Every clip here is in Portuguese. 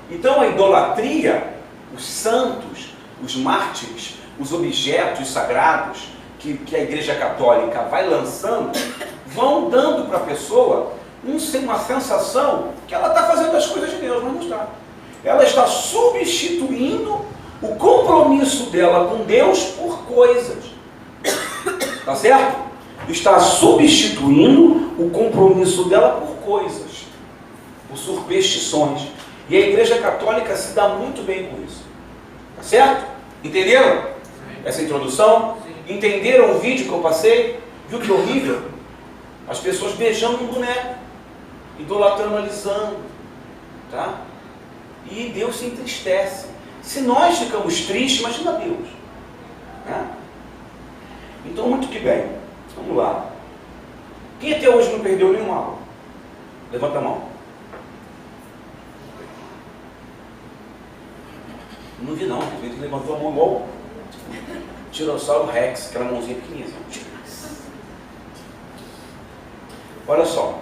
Então a idolatria, os santos, os mártires, os objetos sagrados que a Igreja Católica vai lançando, vão dando para a pessoa uma sensação que ela está fazendo as coisas de Deus, mas não está. Ela está substituindo o compromisso dela com Deus por coisas. Tá certo? Está substituindo o compromisso dela por coisas, por superstições. E a Igreja Católica se dá muito bem com isso. Tá certo? Entenderam essa introdução? Entenderam o vídeo que eu passei? Viu que horrível? As pessoas beijando um boneco, idolatrando, alisando, tá? E Deus se entristece. Se nós ficamos tristes, imagina Deus, né? Então, muito que bem. Vamos lá. Quem até hoje não perdeu nenhuma aula? Levanta a mão. Não vi não, tem gente que levantou a mão igual Tiranossauro Rex, aquela mãozinha pequenininha. Olha só.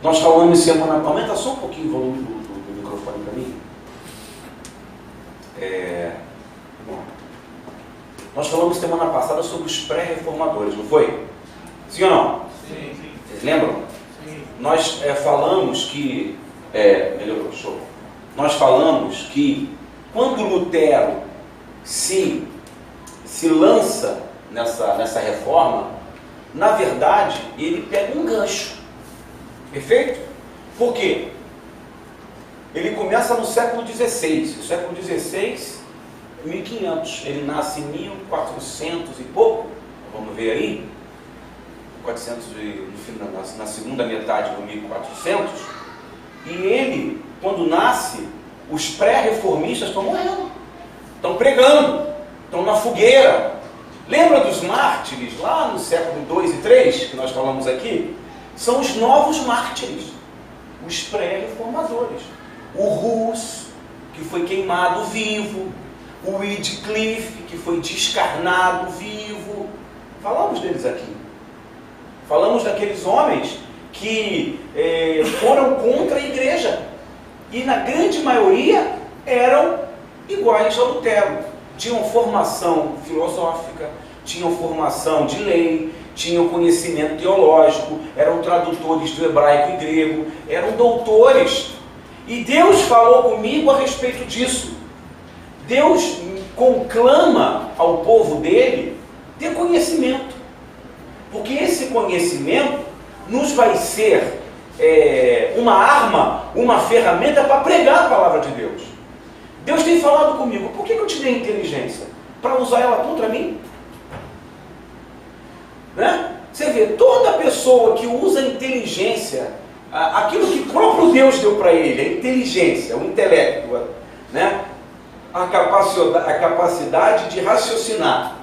Nós falamos semana... Aumenta só um pouquinho o volume do microfone para mim. Bom. Nós falamos semana passada sobre os pré-reformadores, não foi? Sim ou não? Sim. Vocês lembram? Sim. Nós falamos que... melhorou, show. Nós falamos que quando Lutero se lança nessa reforma, na verdade, ele pega um gancho. Perfeito? Por quê? Ele começa no século XVI. O século XVI, 1500. Ele nasce em 1400 e pouco. Vamos ver aí. 400 na segunda metade do 1400. E ele, quando nasce, os pré-reformistas estão morrendo. Estão pregando. Estão na fogueira. Lembra dos mártires lá no século II e III, que nós falamos aqui? São os novos mártires, os pré-reformadores. O Hus, que foi queimado vivo, o Wycliffe, que foi descarnado vivo. Falamos deles aqui. Falamos daqueles homens que foram contra a igreja. E na grande maioria eram iguais a Lutero. Tinham formação filosófica, tinham formação de lei, tinham conhecimento teológico, eram tradutores do hebraico e grego, eram doutores. E Deus falou comigo a respeito disso. Deus conclama ao povo dele ter conhecimento. Porque esse conhecimento nos vai ser uma arma, uma ferramenta para pregar a palavra de Deus. Deus tem falado comigo, por que eu te dei inteligência? Para usar ela contra mim? Né? Você vê, toda pessoa que usa inteligência, aquilo que o próprio Deus deu para ele, a inteligência, o intelecto, né? a capacidade de raciocinar.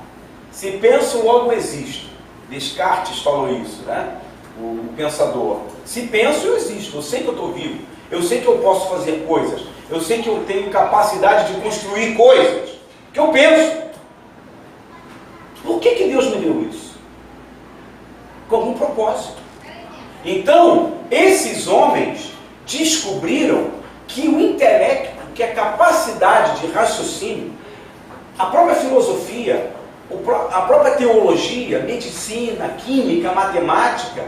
Se penso, logo existo. Descartes falou isso, né? O pensador. Se penso, eu existo. Eu sei que eu estou vivo. Eu sei que eu posso fazer coisas. Eu sei que eu tenho capacidade de construir coisas. Que eu penso. Por que Deus me deu isso? Com algum propósito. Então, esses homens descobriram que o intelecto, que a capacidade de raciocínio, a própria filosofia, a própria teologia, medicina, química, matemática,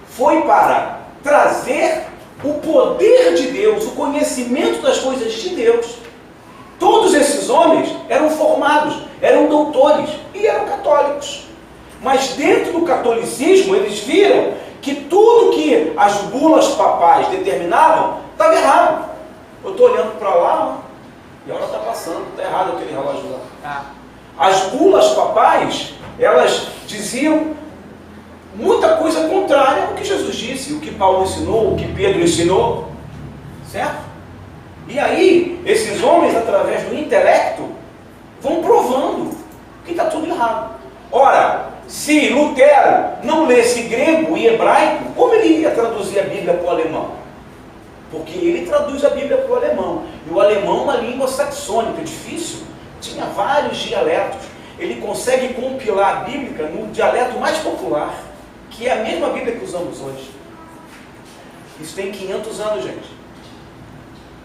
foi para trazer o poder de Deus, o conhecimento das coisas de Deus. Todos esses homens eram formados, eram doutores e eram católicos. Mas dentro do catolicismo eles viram que tudo que as bulas papais determinavam estava errado. Eu estou olhando para lá, e a hora está passando, está errado aquele relógio lá. As bulas papais, elas diziam muita coisa contrária ao que Jesus disse, o que Paulo ensinou, o que Pedro ensinou, certo? E aí, esses homens, através do intelecto, vão provando que está tudo errado. Ora, se Lutero não lesse grego e hebraico, como ele ia traduzir a Bíblia para o alemão? Porque ele traduz a Bíblia para o alemão. E o alemão é uma língua saxônica, difícil. Tinha vários dialetos. Ele consegue compilar a Bíblia no dialeto mais popular, que é a mesma Bíblia que usamos hoje. Isso tem 500 anos, gente.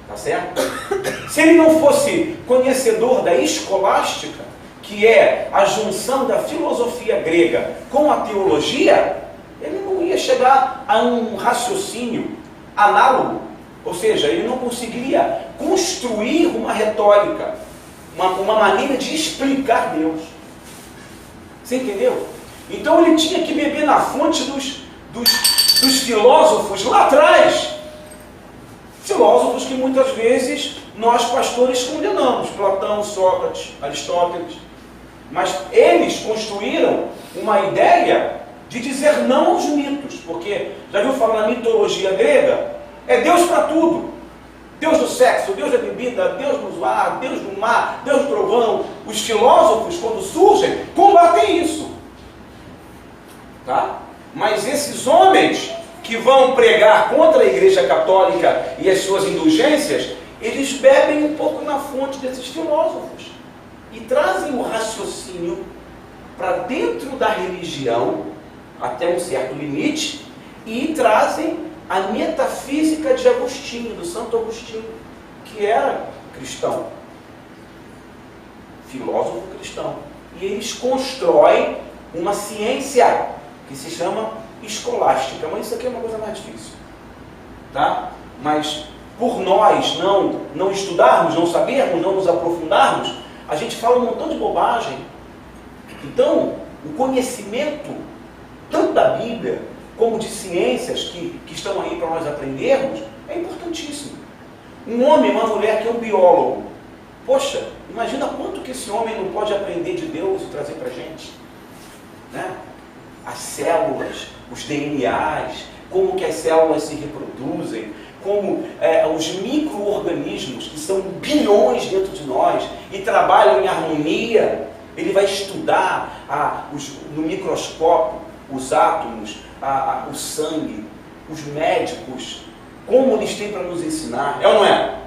Tá certo? Se ele não fosse conhecedor da escolástica, que é a junção da filosofia grega com a teologia, ele não ia chegar a um raciocínio análogo, ou seja, ele não conseguiria construir uma retórica, uma maneira de explicar Deus. Você entendeu? Então ele tinha que beber na fonte dos filósofos lá atrás. Filósofos que muitas vezes nós pastores condenamos, Platão, Sócrates, Aristóteles. Mas eles construíram uma ideia de dizer não aos mitos, porque já viu falar na mitologia grega? É Deus para tudo. Deus do sexo, Deus da bebida, Deus do ar, Deus do mar, Deus do trovão. Os filósofos, quando surgem, combatem isso. Tá? Mas esses homens que vão pregar contra a Igreja Católica e as suas indulgências, eles bebem um pouco na fonte desses filósofos e trazem o raciocínio para dentro da religião, até um certo limite, e trazem a metafísica de Agostinho, do Santo Agostinho, que era cristão, filósofo cristão. E eles constroem uma ciência que se chama escolástica, mas isso aqui é uma coisa mais difícil, tá? Mas por nós não estudarmos, não sabermos, não nos aprofundarmos, a gente fala um montão de bobagem. Então, o conhecimento, tanto da Bíblia, como de ciências que estão aí para nós aprendermos, é importantíssimo. Um homem, uma mulher que é um biólogo, poxa, imagina quanto que esse homem não pode aprender de Deus e trazer para a gente, né? As células, os DNAs, como que as células se reproduzem, como os micro-organismos, que são bilhões dentro de nós, e trabalham em harmonia. Ele vai estudar no microscópio os átomos, o sangue, os médicos, como eles têm para nos ensinar, é ou não é?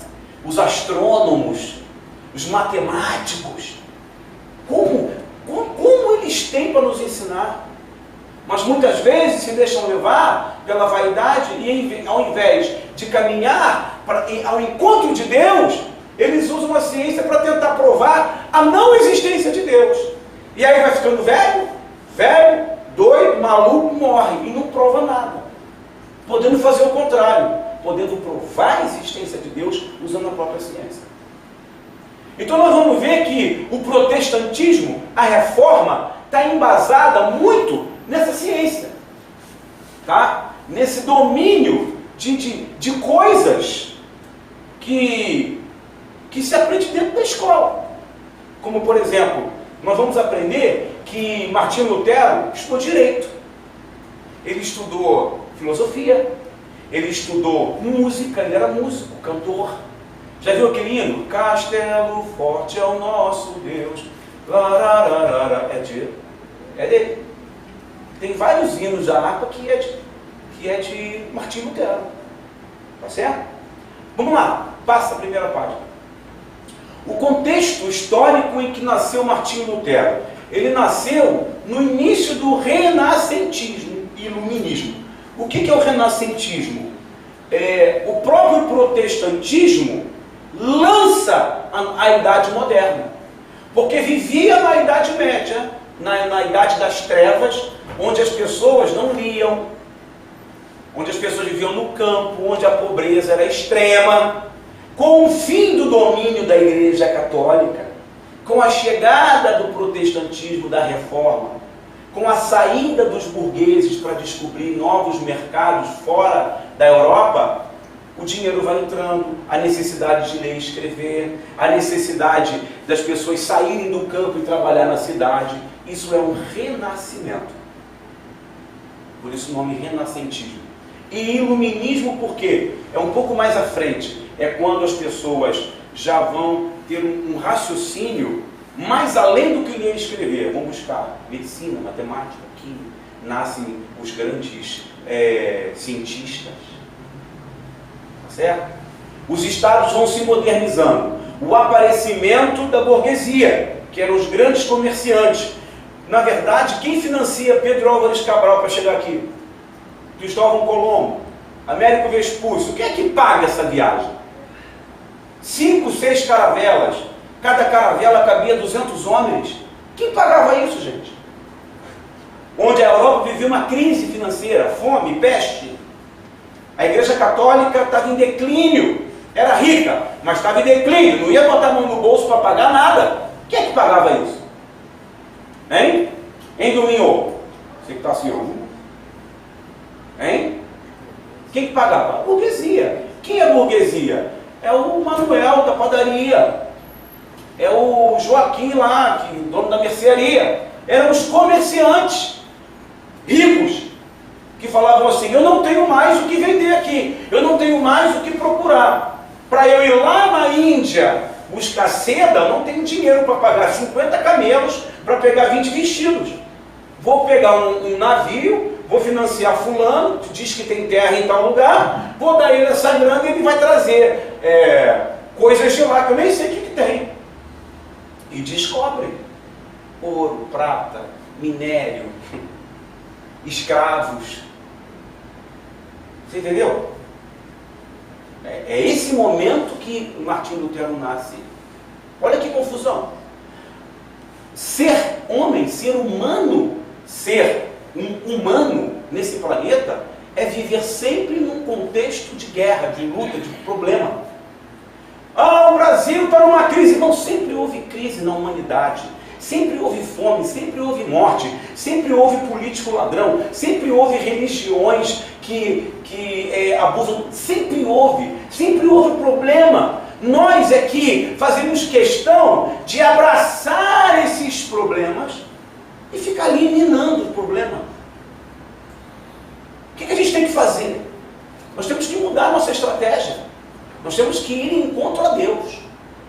Os astrônomos, os matemáticos, como eles têm para nos ensinar. Mas muitas vezes se deixam levar pela vaidade e ao invés de caminhar ao encontro de Deus, eles usam a ciência para tentar provar a não existência de Deus. E aí vai ficando velho, doido, maluco, morre e não prova nada. Podendo fazer o contrário, podendo provar a existência de Deus usando a própria ciência. Então nós vamos ver que o protestantismo, a reforma, está embasada muito nessa ciência, tá? Nesse domínio de coisas que se aprende dentro da escola. Como, por exemplo, nós vamos aprender que Martinho Lutero estudou direito. Ele estudou filosofia, ele estudou música, ele era músico, cantor. Já viu aquele hino? Castelo forte é o nosso Deus. Lararara. É dele. Tem vários hinos da harpa que é de Martinho Lutero. Tá certo? Vamos lá, passa a primeira página. O contexto histórico em que nasceu Martinho Lutero. Ele nasceu no início do renascentismo e iluminismo. O que é o renascentismo? O próprio protestantismo lança a Idade Moderna. Porque vivia na Idade Média, na Idade das Trevas, onde as pessoas não liam, onde as pessoas viviam no campo, onde a pobreza era extrema. Com o fim do domínio da Igreja Católica, com a chegada do protestantismo, da reforma, com a saída dos burgueses para descobrir novos mercados fora da Europa, o dinheiro vai entrando, a necessidade de ler e escrever, a necessidade das pessoas saírem do campo e trabalhar na cidade. Isso é um renascimento. Por isso o nome renascentismo. E iluminismo por quê? É um pouco mais à frente. É quando as pessoas já vão ter um raciocínio mais além do que ler e escrever. Vão buscar medicina, matemática, química. Nascem os grandes cientistas. Tá certo? Os estados vão se modernizando. O aparecimento da burguesia, que eram os grandes comerciantes. Na verdade, quem financia Pedro Álvares Cabral para chegar aqui? Cristóvão Colombo, Américo Vespucci. O que é que paga essa viagem? 5, 6 caravelas, cada caravela cabia 200 homens. Quem pagava isso, gente? Onde a Europa vivia uma crise financeira, fome, peste. A Igreja Católica estava em declínio, era rica, mas estava em declínio, não ia botar a mão no bolso para pagar nada. Quem é que pagava isso? Hein? Hein, Domingo? Você que está assim, ó. Hein? Quem que pagava? A burguesia. Quem é a burguesia? É o Manuel da padaria. É o Joaquim lá, que, dono da mercearia. Eram os comerciantes ricos que falavam assim: eu não tenho mais o que vender aqui, eu não tenho mais o que procurar. Para eu ir lá na Índia buscar seda, eu não tenho dinheiro para pagar 50 camelos para pegar 20 vestidos. Vou pegar um navio, vou financiar fulano, que diz que tem terra em tal lugar, vou dar ele essa grana e ele vai trazer coisas de lá que eu nem sei o que tem. E descobre ouro, prata, minério, escravos. Você entendeu? É esse momento que Martinho Lutero nasce. Olha que confusão. Ser homem, ser humano, ser um humano nesse planeta é viver sempre num contexto de guerra, de luta, de problema. Ah, o Brasil está numa crise. Não, sempre houve crise na humanidade. Sempre houve fome, sempre houve morte, sempre houve político ladrão, sempre houve religiões que abusam, sempre houve problema. Nós aqui fazemos questão de abraçar esses problemas e ficar ali minando o problema. O que a gente tem que fazer? Nós temos que mudar a nossa estratégia. Nós temos que ir em encontro a Deus.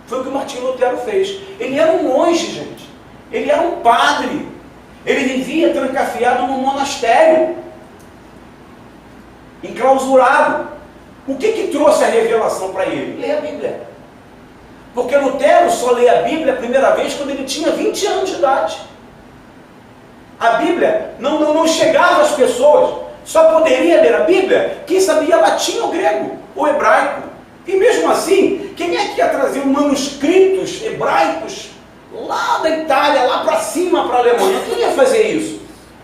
Foi o que o Martinho Lutero fez. Ele era um monge, gente. Ele era um padre. Ele vivia trancafiado num monastério, enclausurado. O que trouxe a revelação para ele? Ler a Bíblia. Porque Lutero só lê a Bíblia a primeira vez quando ele tinha 20 anos de idade. A Bíblia não chegava às pessoas. Só poderia ler a Bíblia quem sabia latim ou grego, ou hebraico. E mesmo assim, quem é que ia trazer manuscritos hebraicos lá da Itália, lá para cima, para a Alemanha? Quem ia fazer isso?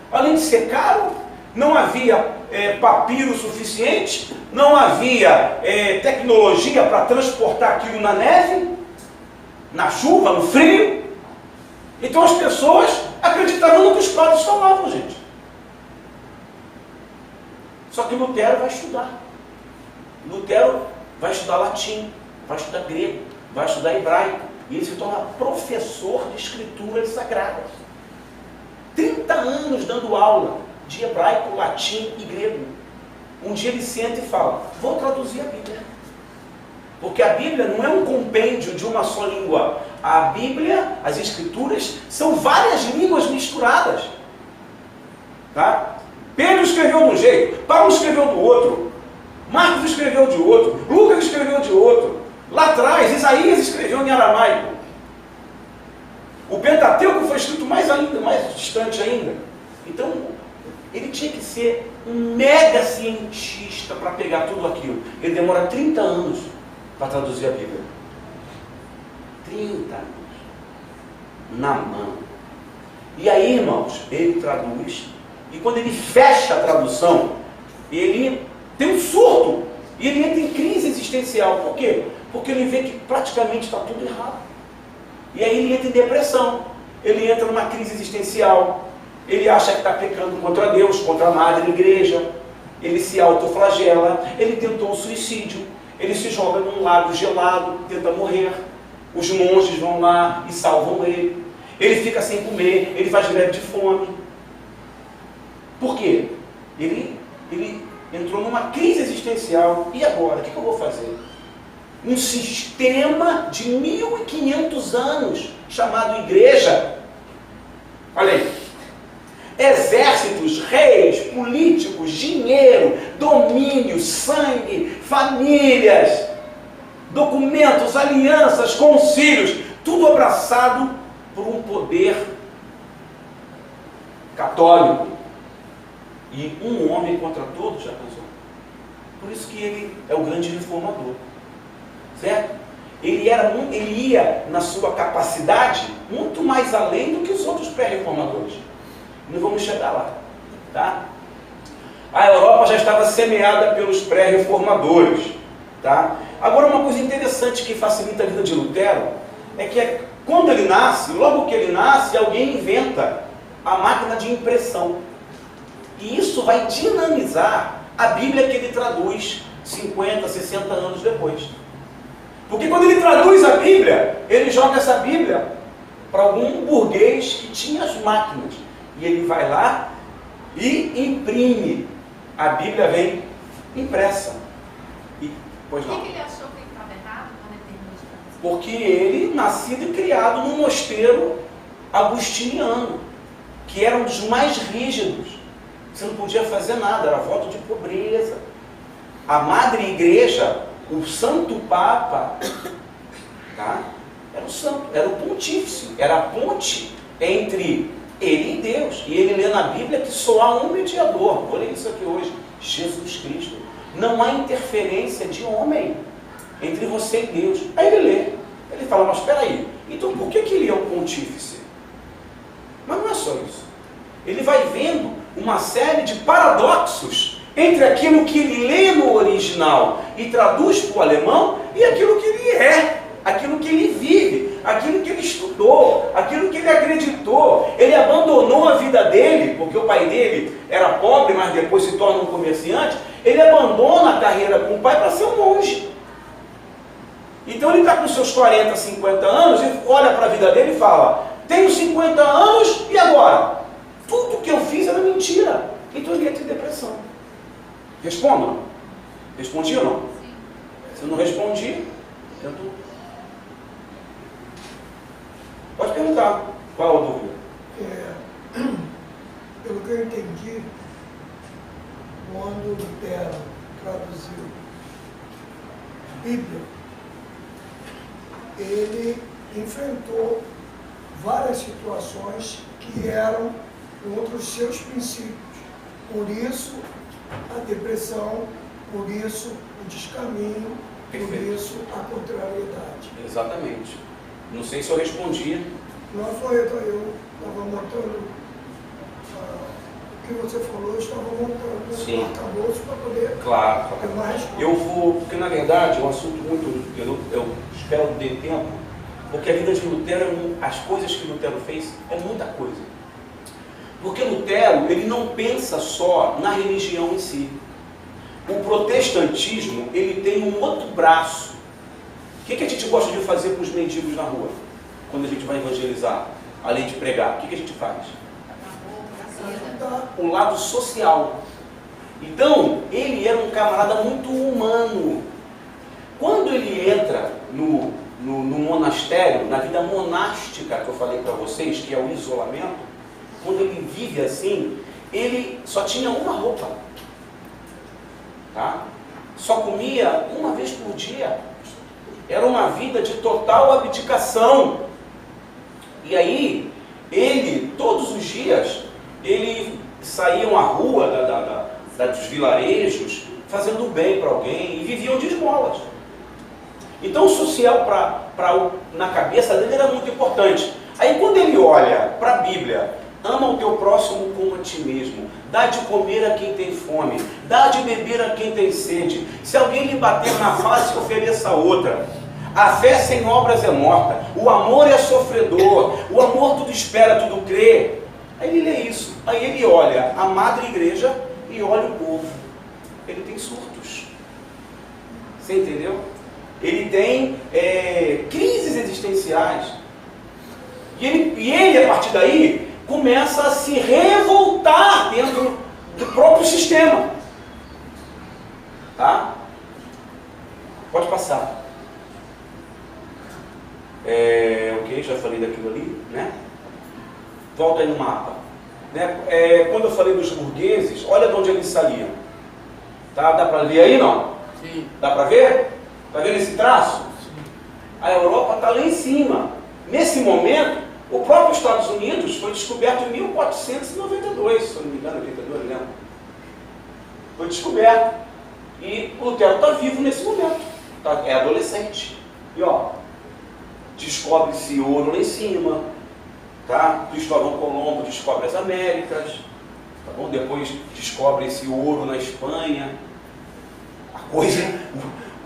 Além de ser caro, não havia papiro suficiente, não havia tecnologia para transportar aquilo na neve, na chuva, no frio. Então as pessoas acreditavam no que os padres falavam, gente. Só que Lutero vai estudar. Lutero vai estudar latim, vai estudar grego, vai estudar hebraico. E ele se torna professor de escrituras sagradas. 30 anos dando aula de hebraico, latim e grego. Um dia ele senta e fala: vou traduzir a Bíblia. Porque a Bíblia não é um compêndio de uma só língua. A Bíblia, as escrituras, são várias línguas misturadas. Tá? Pedro escreveu de um jeito, Paulo escreveu do outro, Marcos escreveu de outro, Lucas escreveu de outro. Lá atrás, Isaías escreveu em aramaico. O Pentateuco foi escrito mais distante ainda. Então, ele tinha que ser um mega cientista para pegar tudo aquilo. Ele demora 30 anos para traduzir a Bíblia. 30 anos. Na mão. E aí, irmãos, ele traduz. E quando ele fecha a tradução, ele tem um surto. E ele entra em crise existencial. Por quê? Porque ele vê que praticamente está tudo errado. E aí ele entra em depressão. Ele entra numa crise existencial. Ele acha que está pecando contra Deus, contra a Madre Igreja. Ele se autoflagela. Ele tentou o suicídio. Ele se joga num lago gelado, tenta morrer. Os monges vão lá e salvam ele. Ele fica sem comer, ele faz greve de fome. Por quê? Ele entrou numa crise existencial. E agora? O que eu vou fazer? Um sistema de 1500 anos chamado igreja. Olha aí. Exércitos, reis, políticos, dinheiro, domínio, sangue, famílias, documentos, alianças, concílios, tudo abraçado por um poder católico. E um homem contra todos, já pensou? Por isso que ele é o grande reformador. Certo? ele ia, na sua capacidade, muito mais além do que os outros pré-reformadores. Não vamos chegar lá. Tá? A Europa já estava semeada pelos pré-reformadores. Tá? Agora, uma coisa interessante que facilita a vida de Lutero é que quando ele nasce, logo que ele nasce, alguém inventa a máquina de impressão. E isso vai dinamizar a Bíblia que ele traduz 50, 60 anos depois. Porque quando ele traduz a Bíblia, ele joga essa Bíblia para algum burguês que tinha as máquinas. E ele vai lá e imprime. A Bíblia vem impressa. Pois não. Por que ele achou que ele estava errado quando ele terminou de traduzir? Porque ele, nascido e criado num mosteiro agustiniano, que era um dos mais rígidos. Você não podia fazer nada, era voto de pobreza. A Madre Igreja, o Santo Papa, tá? Era o santo, era o pontífice, era a ponte entre ele e Deus. E ele lê na Bíblia que só há um mediador. Vou ler isso aqui hoje, Jesus Cristo. Não há interferência de homem entre você e Deus. Aí ele lê, ele fala, mas espera aí, então por que ele é o pontífice? Mas não é só isso. Ele vai vendo uma série de paradoxos entre aquilo que ele lê no original e traduz para o alemão e aquilo que ele é, aquilo que ele vive, aquilo que ele estudou, aquilo que ele acreditou. Ele abandonou a vida dele, porque o pai dele era pobre, mas depois se torna um comerciante. Ele abandona a carreira com o pai para ser um monge. Então ele está com seus 40, 50 anos e olha para a vida dele e fala, tenho 50 anos e agora? Tudo que eu fiz era mentira. Então ele entra em depressão. Respondam. Respondi ou não? Sim. Se eu não respondi, eu tô... Pode perguntar. Qual a dúvida? Pelo que eu entendi, quando Lutero traduziu a Bíblia, ele enfrentou várias situações que eram contra os seus princípios. Por isso, a depressão, por isso, o descaminho, por isso, a contrariedade. Exatamente. Não sei se eu respondi. Não foi, eu estava montando o que você falou, eu estava montando um arcabouço para poder Claro. ter mais. Eu vou, porque na verdade é um assunto muito, eu espero ter tempo, porque a vida de Lutero, as coisas que Lutero fez, é muita coisa. Porque Lutero, ele não pensa só na religião em si. O protestantismo, ele tem um outro braço. O que a gente gosta de fazer com os mendigos na rua? Quando a gente vai evangelizar, além de pregar, o que a gente faz? O lado social. Então, ele era um camarada muito humano. Quando ele entra no monastério, na vida monástica que eu falei para vocês, que é o isolamento, quando ele vive assim, ele só tinha uma roupa, tá? Só comia uma vez por dia. Era uma vida de total abdicação. E aí, ele, todos os dias, ele saía à rua dos vilarejos, fazendo bem para alguém, e viviam de esmolas. Então o social na cabeça dele era muito importante. Aí quando ele olha para a Bíblia, ama o teu próximo como a ti mesmo, dá de comer a quem tem fome, dá de beber a quem tem sede, se alguém lhe bater na face, ofereça outra. A fé sem obras é morta, o amor é sofredor, o amor tudo espera, tudo crê. Aí ele lê isso, aí ele olha a Madre Igreja e olha o povo. Ele tem surtos. Você entendeu? Ele tem crises existenciais. E ele, a partir daí, começa a se revoltar dentro do próprio sistema. Tá? Pode passar. Ok, já falei daquilo ali, né? Volta aí no mapa. Né? Quando eu falei dos burgueses, olha de onde eles saíam. Tá? Dá para ver aí, não? Sim. Dá para ver? Está vendo esse traço? A Europa está lá em cima. Nesse momento, o próprio Estados Unidos foi descoberto em 1492, se eu não me engano, 82, eu lembro. Foi descoberto. E Lutero está vivo nesse momento. É adolescente. E ó, descobre-se ouro lá em cima, tá? Cristóvão Colombo descobre as Américas, tá bom? Depois descobre esse ouro na Espanha. A coisa,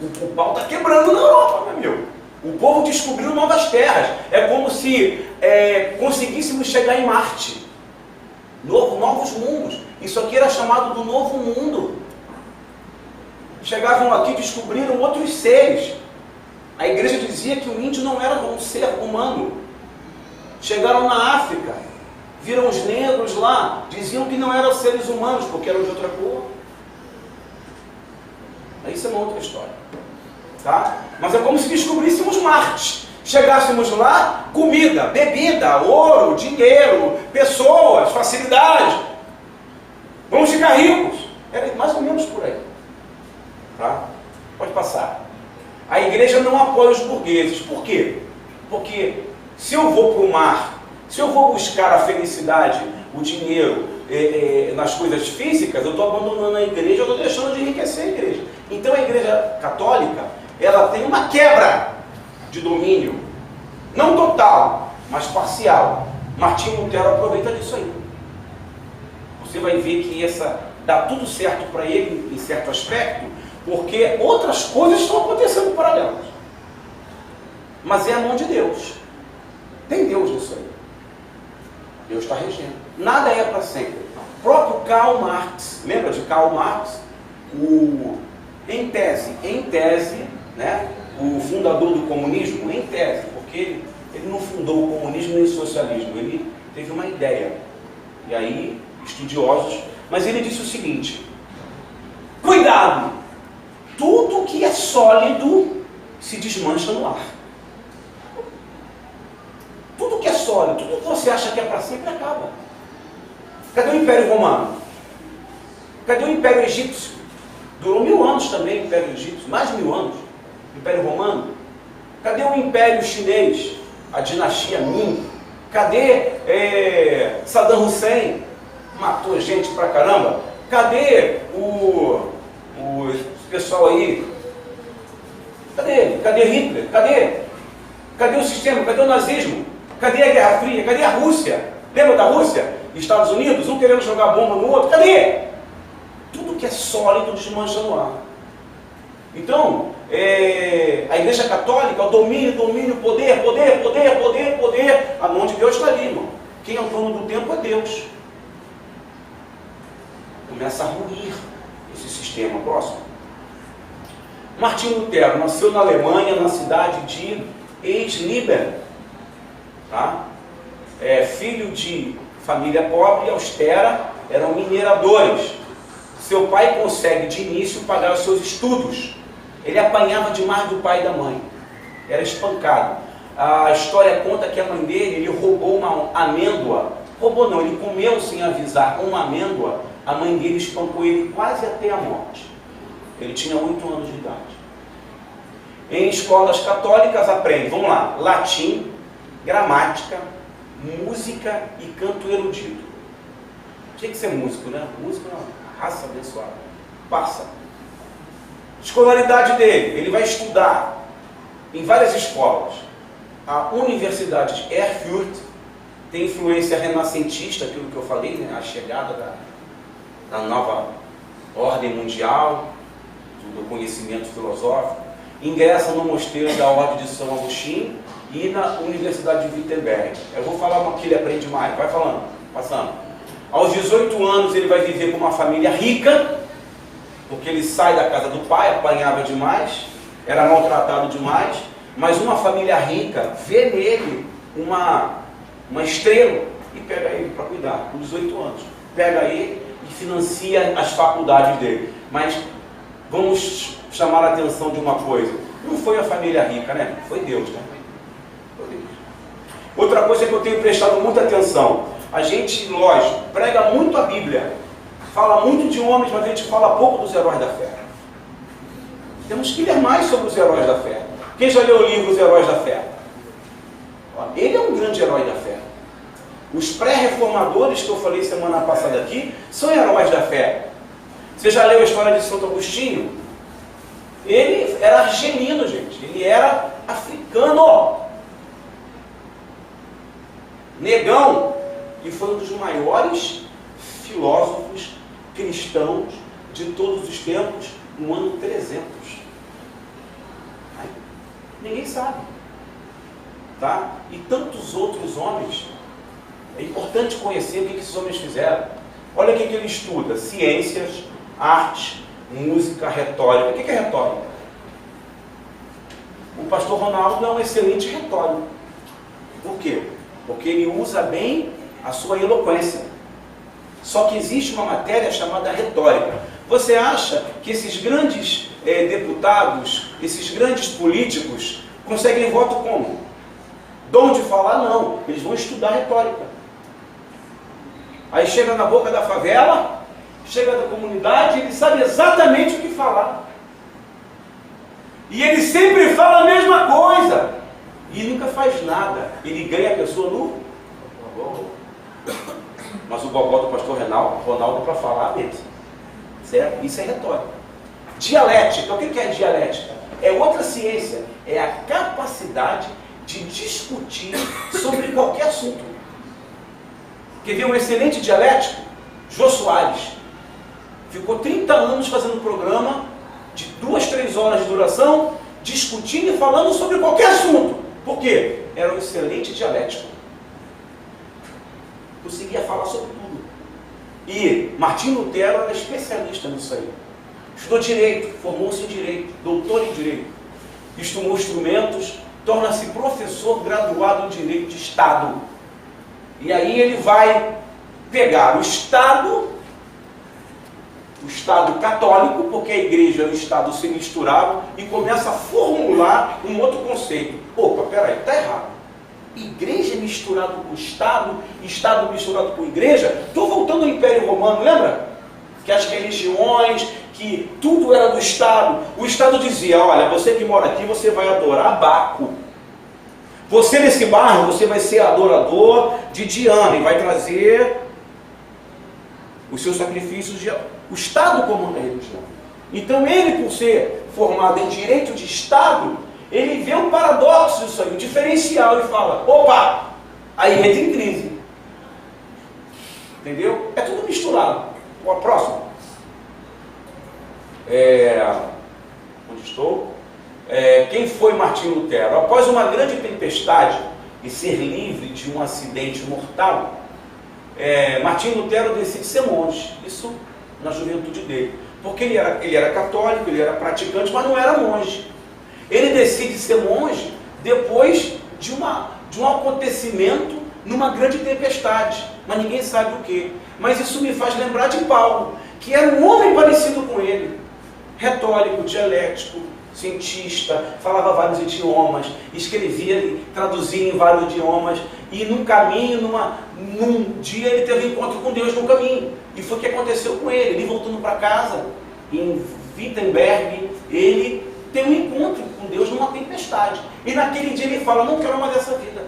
o pau está quebrando na Europa, meu. O povo descobriu novas terras. É como se conseguíssemos chegar em Marte. Novos mundos. Isso aqui era chamado do novo mundo. Chegavam aqui e descobriram outros seres. A igreja dizia que o índio não era um ser humano. Chegaram na África, viram os negros lá, diziam que não eram seres humanos, porque eram de outra cor. Isso é uma outra história. Tá? Mas é como se descobríssemos Marte. Chegássemos lá, comida, bebida, ouro, dinheiro, pessoas, facilidade. Vamos ficar ricos. Era mais ou menos por aí. Tá? Pode passar. A igreja não apoia os burgueses. Por quê? Porque se eu vou para o mar, se eu vou buscar a felicidade, o dinheiro nas coisas físicas, eu estou abandonando a igreja, eu estou deixando de enriquecer a igreja. Então a igreja católica, ela tem uma quebra de domínio, não total, mas parcial. Martinho Lutero aproveita disso aí. Você vai ver que dá tudo certo para ele, em certo aspecto, porque outras coisas estão acontecendo paralelas. Mas é a mão de Deus. Tem Deus nisso aí. Deus está regendo. Nada é para sempre. O próprio Karl Marx, lembra de Karl Marx? Em tese, né? O fundador do comunismo, em tese, porque ele não fundou o comunismo nem o socialismo, ele teve uma ideia. E aí, estudiosos, mas ele disse o seguinte: cuidado, tudo que é sólido se desmancha no ar. Tudo que é sólido, tudo que você acha que é para sempre, acaba. Cadê o Império Romano? Cadê o Império Egípcio? Durou 1000 anos também o Império Egípcio, mais de 1000 anos. O Império Romano? Cadê o Império Chinês? A dinastia Ming? Cadê Saddam Hussein? Matou gente pra caramba. Cadê o pessoal aí? Cadê ele? Cadê Hitler? Cadê o sistema? Cadê o nazismo? Cadê a Guerra Fria? Cadê a Rússia? Lembra da Rússia? Estados Unidos, um querendo jogar bomba no outro. Cadê? Tudo que é sólido desmancha no ar. Então, a Igreja Católica, o domínio, poder. A mão de Deus está ali, irmão. Quem é o dono do tempo é Deus. Começa a ruir esse sistema. Próximo. Martinho Lutero nasceu na Alemanha, na cidade de Eisleben. Tá? Filho de família pobre e austera, eram mineradores. Seu pai consegue de início pagar os seus estudos. Ele apanhava demais do pai e da mãe. Era espancado. A história conta que a mãe dele, ele roubou uma amêndoa. Roubou não, ele comeu sem avisar uma amêndoa. A mãe dele espancou ele quase até a morte. Ele tinha 8 anos de idade. Em escolas católicas aprende, vamos lá, latim, gramática, música e canto erudito. Tinha que ser músico, né? Músico é uma raça abençoada. Passa. Escolaridade dele, ele vai estudar em várias escolas. A Universidade de Erfurt tem influência renascentista, aquilo que eu falei, né? A chegada da nova ordem mundial, do conhecimento filosófico. Ingressa no mosteiro da Ordem de São Agostinho e na Universidade de Wittenberg. Eu vou falar uma que ele aprende mais, vai falando, passando. Aos 18 anos ele vai viver com uma família rica, porque ele sai da casa do pai, apanhava demais, era maltratado demais, mas uma família rica vê nele uma estrela e pega ele para cuidar, com 18 anos. Pega ele e financia as faculdades dele. Mas vamos chamar a atenção de uma coisa. Não foi a família rica, né? Foi Deus, né? Foi Deus. Outra coisa que eu tenho prestado muita atenção. A gente, lógico, prega muito a Bíblia. Fala muito de homens, mas a gente fala pouco dos heróis da fé. Temos que ler mais sobre os heróis da fé. Quem já leu o livro Os Heróis da Fé? Ele é um grande herói da fé. Os pré-reformadores que eu falei semana passada aqui são heróis da fé. Você já leu a história de Santo Agostinho? Ele era argelino, gente. Ele era africano. Negão, e foi um dos maiores filósofos cristãos de todos os tempos, no ano 300. Ninguém sabe. Tá? E tantos outros homens. É importante conhecer o que esses homens fizeram. Olha o que ele estuda: ciências, arte, música, retórica. O que é retórica? O pastor Ronaldo é um excelente retórico. Por quê? Porque ele usa bem a sua eloquência. Só que existe uma matéria chamada retórica. Você acha que esses grandes deputados, esses grandes políticos, conseguem voto como? Dom de falar? Não. Eles vão estudar retórica. Aí chega na boca da favela, chega da comunidade, ele sabe exatamente o que falar. E ele sempre fala a mesma coisa. E nunca faz nada. Ele ganha a pessoa no gogó. Mas o gogó do pastor Ronaldo para falar mesmo. Certo? Isso é retórica. Dialética. O que é dialética? É outra ciência. É a capacidade de discutir sobre qualquer assunto. Quer ver um excelente dialético? Jô Soares. Ficou 30 anos fazendo programa de 2, 3 horas de duração, discutindo e falando sobre qualquer assunto. Por quê? Era um excelente dialético. Conseguia falar sobre tudo. E Martim Lutero era especialista nisso aí. Estudou direito, formou-se em direito, doutor em direito. Estudou instrumentos, torna-se professor graduado em direito de Estado. E aí ele vai pegar o Estado católico, porque a igreja e o Estado se misturavam, e começa a formular um outro conceito. Opa, peraí, está errado. Igreja misturado com Estado, Estado misturado com igreja. Estou voltando ao Império Romano, lembra? Que as religiões, que tudo era do Estado. O Estado dizia: olha, você que mora aqui, você vai adorar Baco. Você nesse bairro, você vai ser adorador de Diana e vai trazer os seus sacrifícios de... O Estado comanda a religião. Então ele, por ser formado em direito de Estado, ele vê um paradoxo disso aí, um diferencial, e fala: opa, aí entra em crise. Entendeu? É tudo misturado. O próximo. Onde estou? Quem foi Martim Lutero? Após uma grande tempestade e ser livre de um acidente mortal, Martim Lutero decide ser monge. Isso na juventude dele. Porque ele era católico, ele era praticante, mas não era monge. Ele decide ser monge depois de um acontecimento numa grande tempestade. Mas ninguém sabe o que. Mas isso me faz lembrar de Paulo, que era um homem parecido com ele. Retórico, dialético, cientista, falava vários idiomas, escrevia, traduzia em vários idiomas, e num caminho, num dia ele teve um encontro com Deus no caminho, e foi o que aconteceu com ele. Ele voltando para casa, em Wittenberg, ele tem um encontro com Deus numa tempestade, e naquele dia ele fala: não quero mais dessa vida,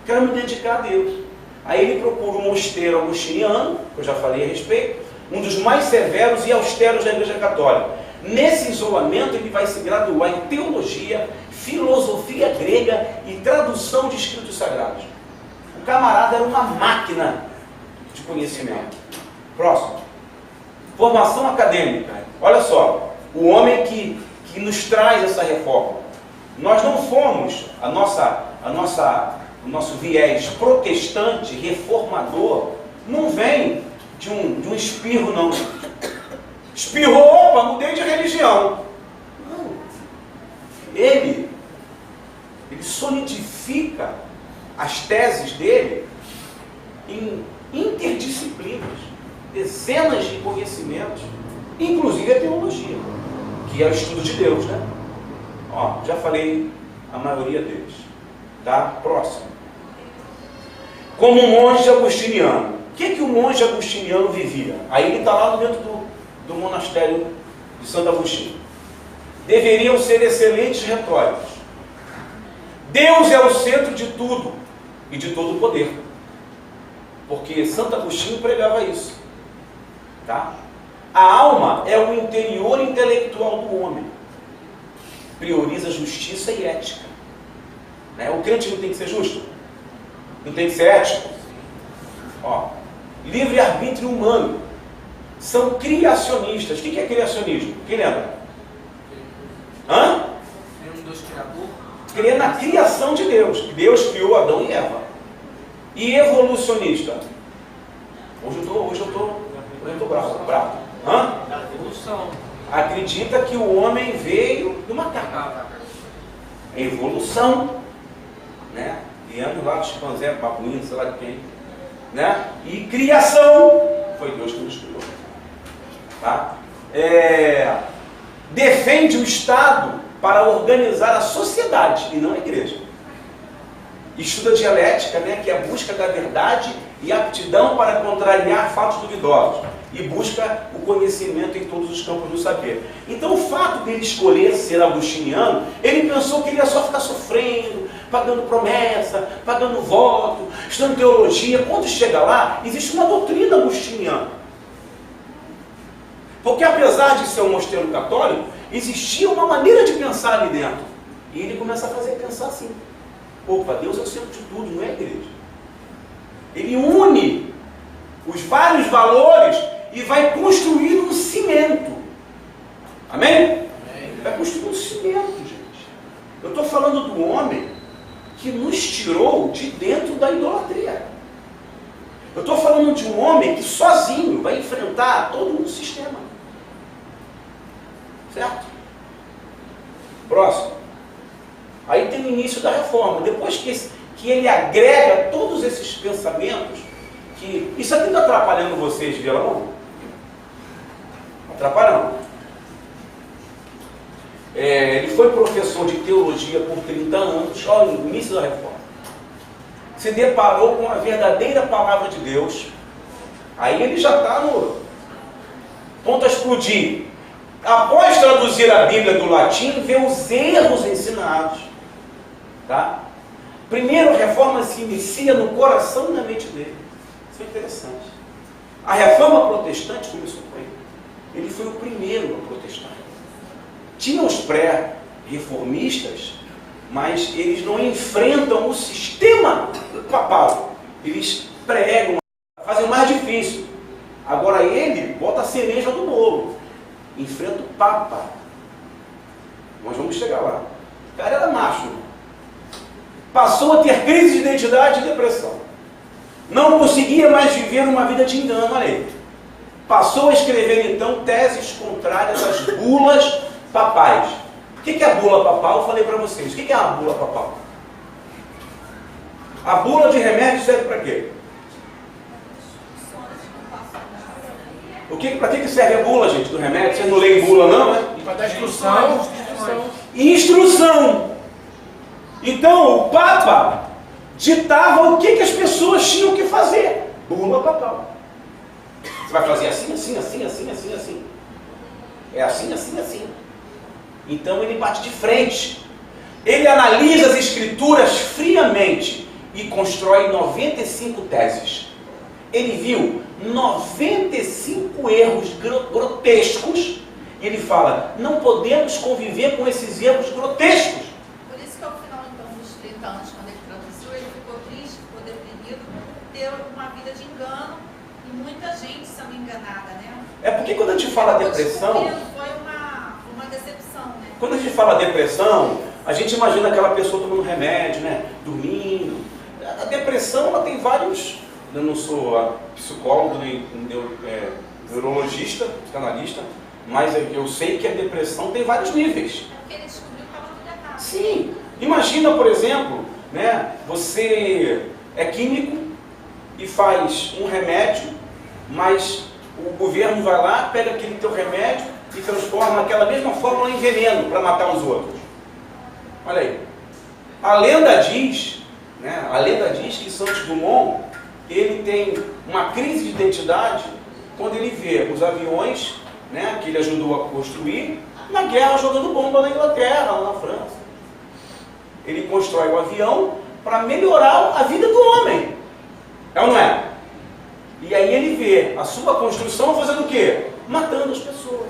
quero me dedicar a Deus. Aí ele procura um mosteiro agostiniano, que eu já falei a respeito, um dos mais severos e austeros da Igreja Católica. Nesse isolamento ele vai se graduar em teologia, filosofia grega e tradução de escritos sagrados. O camarada era uma máquina de conhecimento. Próximo. Formação acadêmica. Olha só, o homem que nos traz essa reforma. Nós não fomos, o nosso viés protestante, reformador, não vem de um espirro, não. Espirrou, opa, mudei de religião. Não. Ele solidifica as teses dele em interdisciplinas, dezenas de conhecimentos, inclusive a teologia, que é o estudo de Deus, né? Ó, já falei a maioria deles. Tá? Próximo. Como um monge agostiniano. O que o monge agostiniano vivia? Aí ele está lá dentro do monastério de Santo Agostinho. Deveriam ser excelentes retóricos. Deus é o centro de tudo e de todo o poder. Porque Santo Agostinho pregava isso. Tá? A alma é o interior intelectual do homem. Prioriza justiça e ética. Né? O crente não tem que ser justo? Não tem que ser ético? Ó, livre-arbítrio humano. São criacionistas. O que é criacionismo? Quem lembra? Hã? Crê na criação de Deus. Que Deus criou Adão e Eva. E evolucionista? Hoje eu tô bravo. Hã? Evolução. Acredita que o homem veio do macaco. Evolução. Né? Viemos lá do chimpanzé, babuíno, sei lá de quem. Né? E criação. Foi Deus que nos criou. Tá? Defende o Estado para organizar a sociedade e não a igreja. Estuda dialética, né, que é a busca da verdade e aptidão para contrariar fatos duvidosos. E busca o conhecimento em todos os campos do saber. Então o fato dele escolher ser agostiniano, ele pensou que ele ia só ficar sofrendo, pagando promessa, pagando voto, estudando teologia. Quando chega lá, existe uma doutrina agostiniana. Porque apesar de ser um mosteiro católico, existia uma maneira de pensar ali dentro. E ele começa a pensar assim. Opa, Deus é o centro de tudo, não é a igreja. Ele une os vários valores e vai construir um cimento. Amém? Amém. Vai construir um cimento, gente. Eu estou falando do homem que nos tirou de dentro da idolatria. Eu estou falando de um homem que sozinho vai enfrentar todo um sistema. Certo? Próximo. Aí tem o início da reforma. Depois que ele agrega todos esses pensamentos, que isso aqui está atrapalhando vocês, Violão? Atrapalhando. Ele foi professor de teologia por 30 anos, ao início da reforma. Se deparou com a verdadeira palavra de Deus. Aí ele já está no ponto a explodir. Após traduzir a Bíblia do latim, vê os erros ensinados. Tá? Primeiro, a reforma se inicia no coração e na mente dele. Isso é interessante. A reforma protestante começou com ele. Ele foi o primeiro a protestar. Tinha os pré-reformistas, mas eles não enfrentam o sistema papal. Eles pregam, fazem o mais difícil. Agora ele bota a cereja do bolo. Enfrenta o Papa. Nós vamos chegar lá. O cara era macho. Passou a ter crise de identidade e depressão. Não conseguia mais viver uma vida de engano, olha aí. Passou a escrever então teses contrárias às bulas papais. O que é a bula papal? Eu falei para vocês. O que é a bula papal? A bula de remédio serve para quê? Para que serve a bula, gente, do remédio? Vocês não leem bula, não, né? Para dar instrução. Instrução. Então, o Papa ditava o que as pessoas tinham que fazer. Bula papal. Você vai fazer assim, assim, assim, assim, assim, assim. É assim, assim, assim. Então, ele bate de frente. Ele analisa as escrituras friamente e constrói 95 teses. Ele viu 95 erros grotescos e ele fala, não podemos conviver com esses erros grotescos. Por isso que ao final então, dos 30 anos, quando ele traduziu, ele ficou triste, ficou deprimido, ter uma vida de engano e muita gente sendo enganada, né? É porque quando a gente fala depressão... Foi uma decepção, né? Quando a gente fala depressão, a gente imagina aquela pessoa tomando remédio, né? Dormindo. A depressão, ela tem vários... Eu não sou psicólogo, nem neurologista, psicanalista, mas eu sei que a depressão tem vários níveis. Porque ele descobriu que estava tudo errado. Sim. Imagina, por exemplo, né, você é químico e faz um remédio, mas o governo vai lá, pega aquele teu remédio e transforma aquela mesma fórmula em veneno para matar os outros. Olha aí. A lenda diz que Santos Dumont ele tem uma crise de identidade quando ele vê os aviões, né, que ele ajudou a construir, na guerra jogando bomba na Inglaterra, lá na França. Ele constrói o avião para melhorar a vida do homem. É ou não é? E aí ele vê a sua construção fazendo o quê? Matando as pessoas.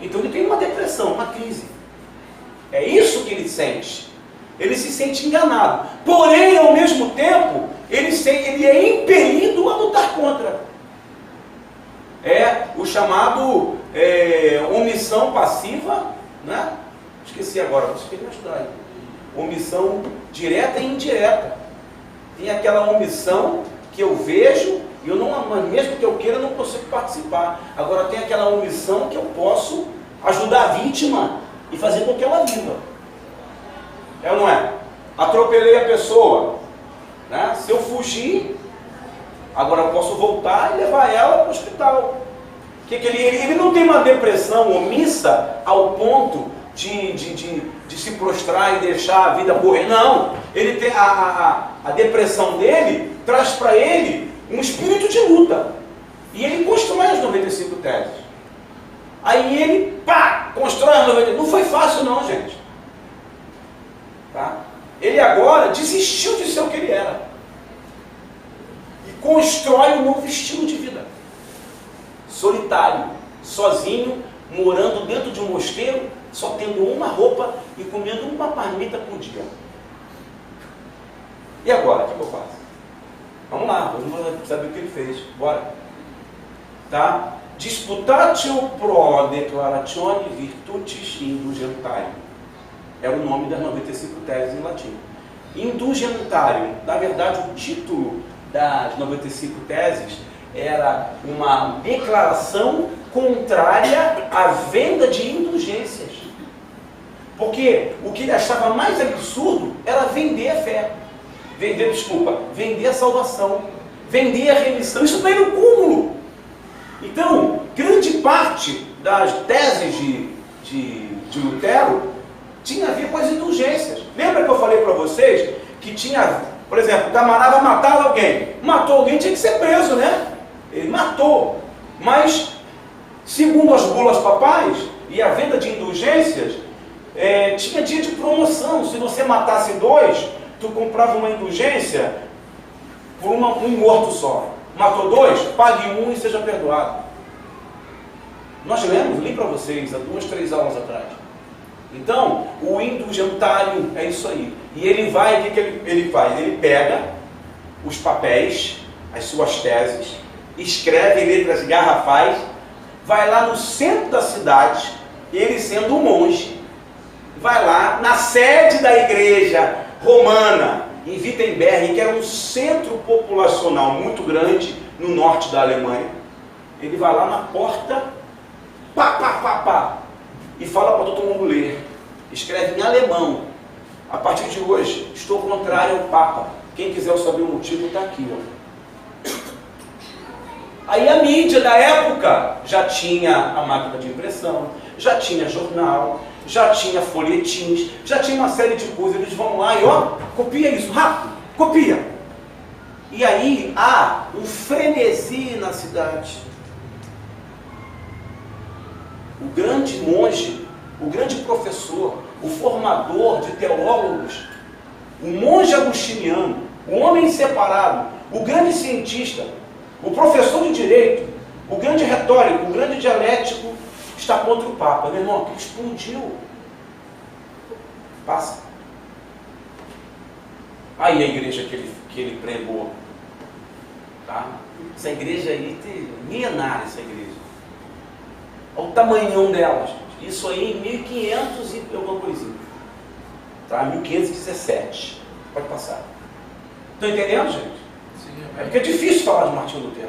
Então ele tem uma depressão, uma crise. É isso que ele sente. Ele se sente enganado. Porém, ao mesmo tempo, ele é impelido a lutar contra. É o chamado omissão passiva, né? Esqueci agora, vocês querem me ajudar aí. Omissão direta e indireta. Tem aquela omissão que eu vejo, e eu não, mesmo que eu queira, eu não consigo participar. Agora tem aquela omissão que eu posso ajudar a vítima e fazer com que ela viva. É ou não é? Atropelei a pessoa, né? Se eu fugir, agora eu posso voltar e levar ela para o hospital. Ele não tem uma depressão omissa ao ponto de se prostrar e deixar a vida morrer. Não, ele tem a depressão dele traz para ele um espírito de luta. E ele constrói as 95 teses. Aí ele, constrói as 95. Não foi fácil não, gente. Tá? Ele agora desistiu de ser o que ele era. E constrói um novo estilo de vida. Solitário, sozinho, morando dentro de um mosteiro, só tendo uma roupa e comendo uma marmita por dia. E agora, o que eu faço? Vamos lá, vamos saber o que ele fez. Bora. Tá? Disputatio pro declaratione virtutis indulgentarium. Era o nome das 95 teses em latim. Indulgentarium, na verdade, o título das 95 teses era uma declaração contrária à venda de indulgências. Porque o que ele achava mais absurdo era vender a fé. Vender a salvação. Vender a remissão. Isso daí no cúmulo. Então, grande parte das teses de Lutero tinha a ver com as indulgências. Lembra que eu falei para vocês que tinha, por exemplo, o camarada matava alguém. Matou alguém, tinha que ser preso, né? Ele matou. Mas, segundo as bulas papais e a venda de indulgências, tinha dia de promoção. Se você matasse 2, tu comprava uma indulgência por um morto só. Matou 2, pague 1 e seja perdoado. Nós lemos, li para vocês há 2, 3 aulas atrás. Então, o indulgentário é isso aí. E ele vai, o que ele faz? Ele pega os papéis, as suas teses, escreve em letras garrafais, vai lá no centro da cidade, ele sendo um monge, vai lá na sede da igreja romana, em Wittenberg, que era um centro populacional muito grande no norte da Alemanha. Ele vai lá na porta, e fala para todo mundo ler. Escreve em alemão. A partir de hoje, estou contrário ao Papa. Quem quiser saber o motivo, está aqui. Ó. Aí a mídia da época já tinha a máquina de impressão, já tinha jornal, já tinha folhetins, já tinha uma série de coisas. Eles vão lá e copia isso, rápido, copia. E aí há um frenesi na cidade. O grande monge, o grande professor, o formador de teólogos, o monge agostiniano, o homem separado, o grande cientista, o professor de direito, o grande retórico, o grande dialético, está contra o Papa. Meu irmão, que explodiu. Passa. Aí a igreja que ele pregou. Tá? Essa igreja aí tem milenária, essa igreja. Olha o tamanhão dela, gente. Isso aí em 1500 e alguma coisinha. Tá? 1517. Pode passar. Estão entendendo, gente? Sim, é porque é difícil falar de Martinho Lutero.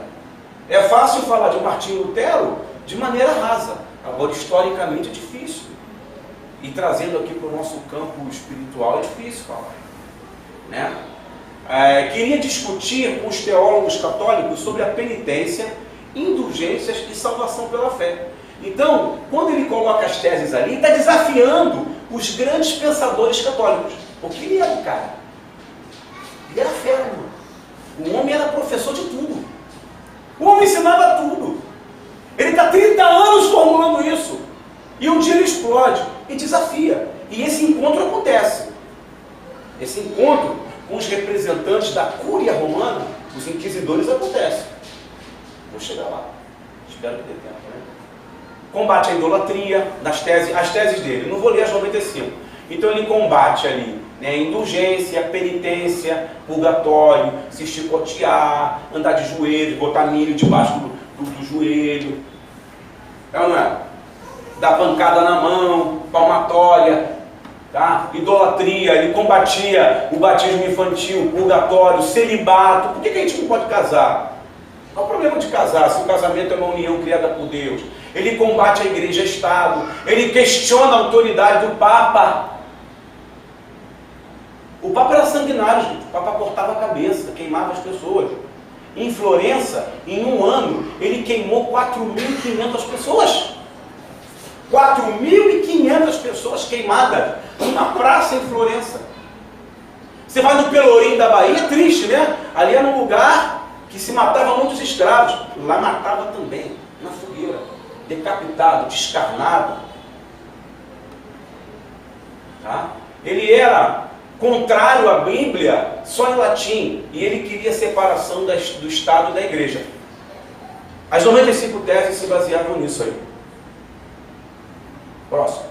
É fácil falar de Martinho Lutero de maneira rasa. Agora, historicamente, é difícil. E trazendo aqui para o nosso campo espiritual, é difícil falar. Né? Queria discutir com os teólogos católicos sobre a penitência, indulgências e salvação pela fé. Então, quando ele coloca as teses ali, ele está desafiando os grandes pensadores católicos. Porque ele era o cara. Ele era fera, mano. O homem era professor de tudo. O homem ensinava tudo. Ele está 30 anos formulando isso. E um dia ele explode e desafia. E esse encontro acontece. Esse encontro com os representantes da Cúria Romana, os inquisidores, acontece. Vou chegar lá. Espero que dê tempo, né? Combate a idolatria, as teses dele. Não vou ler as 95. Então ele combate ali né? Indulgência, penitência, purgatório, se chicotear, andar de joelho, botar milho debaixo do joelho. É ou não é? Dar pancada na mão, palmatória, tá? Idolatria. Ele combatia o batismo infantil, o purgatório, o celibato. Por que a gente não pode casar? Qual o problema de casar se o casamento é uma união criada por Deus? Ele combate a igreja-estado, ele questiona a autoridade do Papa. O Papa era sanguinário, gente. O Papa cortava a cabeça, queimava as pessoas. Em Florença, em um ano, ele queimou 4.500 pessoas. 4.500 pessoas queimadas numa praça em Florença. Você vai no Pelourinho da Bahia, é triste, né? Ali era um lugar que se matava muitos escravos. Lá matava também, na fogueira. Decapitado, descarnado. Tá? Ele era contrário à Bíblia só em latim. E ele queria separação do Estado e da Igreja. As 95 teses se baseavam nisso aí. Próximo.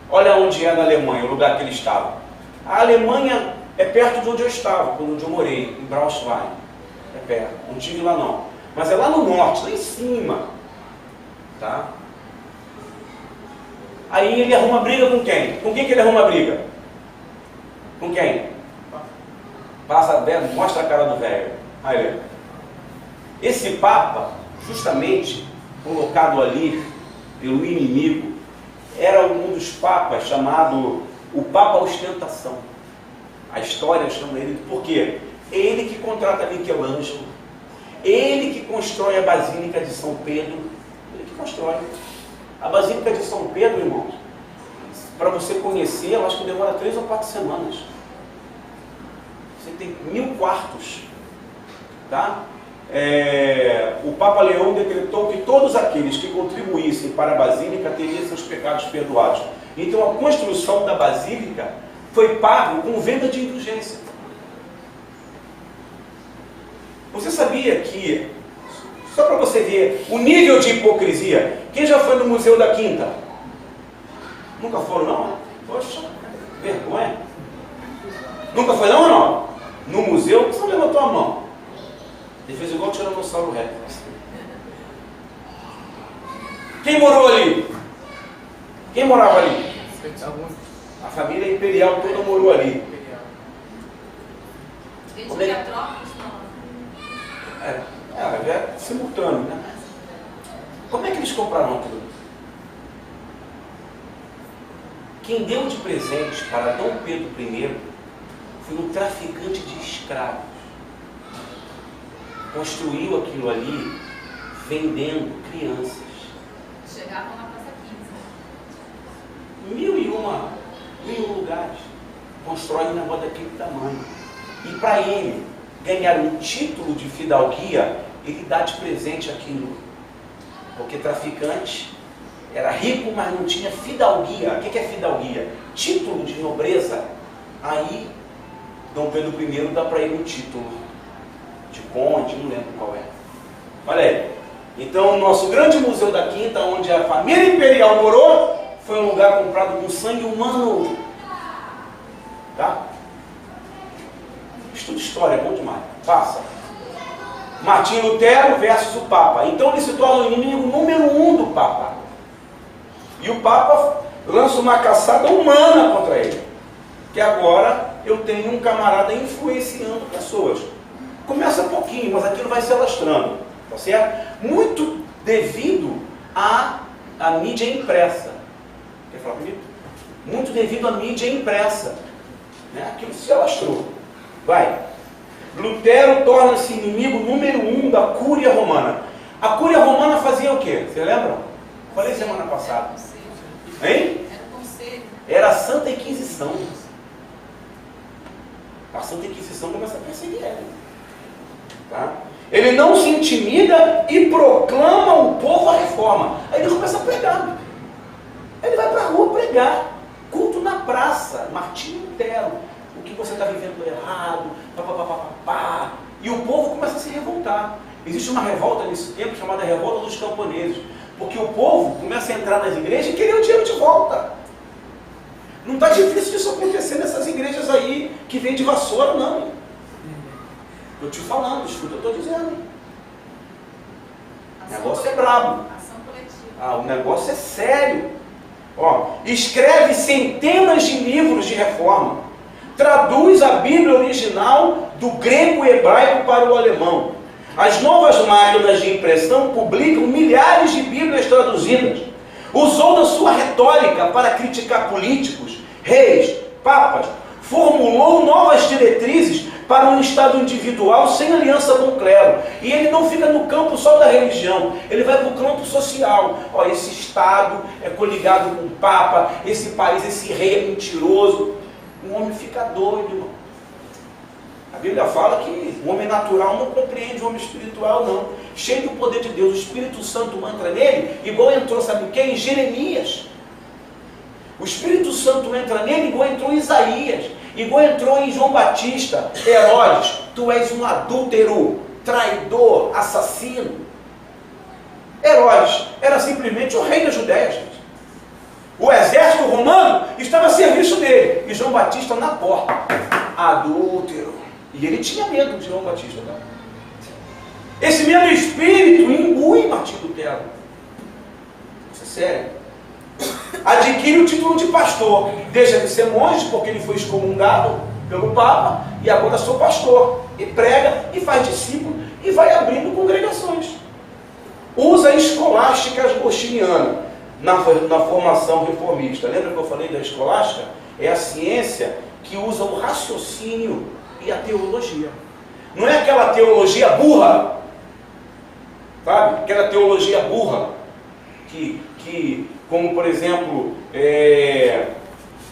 Olha onde é na Alemanha, o lugar que ele estava. A Alemanha é perto de onde eu estava, onde eu morei, em Braunschweig. É perto, não estive lá não. Mas é lá no norte, lá em cima. Tá? Aí ele arruma briga com quem? Com quem que ele arruma briga? Com quem? Passa, mostra a cara do velho. Aí, esse Papa, justamente colocado ali pelo inimigo, era um dos papas chamado o Papa Ostentação. A história chama ele de por quê? Ele que contrata Michelangelo, ele que constrói a Basílica de São Pedro, ele que constrói. A Basílica de São Pedro, irmãos, para você conhecer, eu acho que demora 3 ou 4 semanas. Você tem 1000 quartos, tá? O Papa Leão decretou que todos aqueles que contribuíssem para a Basílica teriam seus pecados perdoados. Então a construção da Basílica foi pago com venda de indulgência. Você sabia que, só para você ver o nível de hipocrisia, quem já foi no Museu da Quinta? Nunca foram não? Poxa, vergonha. Nunca foi não ou não? No museu, você não levantou a mão. Ele fez igual o Tiranossauro Rex. Quem morou ali? Quem morava ali? A família imperial toda morou ali. Desde Petrópolis, não. É simultâneo, né? Como é que eles compraram aquilo? Quem deu de presente para Dom Pedro I foi um traficante de escravos. Construiu aquilo ali vendendo crianças. Chegavam na Praça 15. 1001 lugares. Constrói um negócio daquele tamanho. E para ele ganhar um título de fidalguia, ele dá de presente aquilo. Porque traficante era rico, mas não tinha fidalguia. O que é fidalguia? Título de nobreza. Aí Dom Pedro I dá para ele um título de conde, não lembro qual é. Olha aí. Então o nosso grande Museu da Quinta, onde a família imperial morou, foi um lugar comprado com sangue humano. Tá? Estuda história, é bom demais. Passa. Martim Lutero versus o Papa. Então ele se torna o inimigo número 1 do Papa. E o Papa lança uma caçada humana contra ele. Que agora eu tenho um camarada influenciando pessoas. Começa pouquinho, mas aquilo vai se alastrando. Tá certo? Muito devido à mídia impressa. Quer falar comigo? Muito devido à mídia impressa. Né? Aquilo se alastrou. Vai. Lutero torna-se inimigo número 1 da Cúria Romana. A Cúria Romana fazia o quê? Você lembra? Falei semana passada. Hein? Era o conselho. Era a Santa Inquisição. A Santa Inquisição começa a perseguir ele. Tá? Ele não se intimida e proclama o povo a reforma. Aí ele começa a pregar. Ele vai para a rua pregar. Culto na praça. Martim Lutero. O que você está vivendo errado. Pá. E o povo começa a se revoltar. Existe uma revolta nesse tempo chamada Revolta dos Camponeses. Porque o povo começa a entrar nas igrejas e querer o dinheiro de volta. Não está difícil disso acontecer nessas igrejas que vem de vassoura, não. Estou te falando, escuta, eu estou dizendo. O negócio é brabo. Ação coletiva. O negócio é sério. Escreve centenas de livros de reforma. Traduz a Bíblia original do grego e hebraico para o alemão. As novas máquinas de impressão publicam milhares de Bíblias traduzidas. Usou da sua retórica para criticar políticos, reis, papas. Formulou novas diretrizes para um Estado individual sem aliança com o clero. E ele não fica no campo só da religião, ele vai para o campo social. Esse Estado é coligado com o Papa, esse país, esse rei é mentiroso. O homem fica doido, irmão. A Bíblia fala que o homem natural não compreende o homem espiritual, não. Cheio do poder de Deus, o Espírito Santo entra nele, igual entrou, sabe o que? Em Jeremias. O Espírito Santo entra nele igual entrou em Isaías, igual entrou em João Batista. Herodes, tu és um adúltero, traidor, assassino. Herodes era simplesmente o rei da Judéia, gente. O exército romano estava a serviço dele, e João Batista na porta. Adúltero. E ele tinha medo de João Batista, tá? Esse mesmo espírito imbui Martinho Lutero. Isso é sério. Adquire o título de pastor. Deixa de ser monge, porque ele foi excomungado pelo Papa, e agora sou pastor. E prega, e faz discípulo, e vai abrindo congregações. Usa a escolástica agostiniana na formação reformista. Lembra que eu falei da escolástica? É a ciência que usa o raciocínio e a teologia. Não é aquela teologia burra, sabe? Aquela teologia burra que como por exemplo,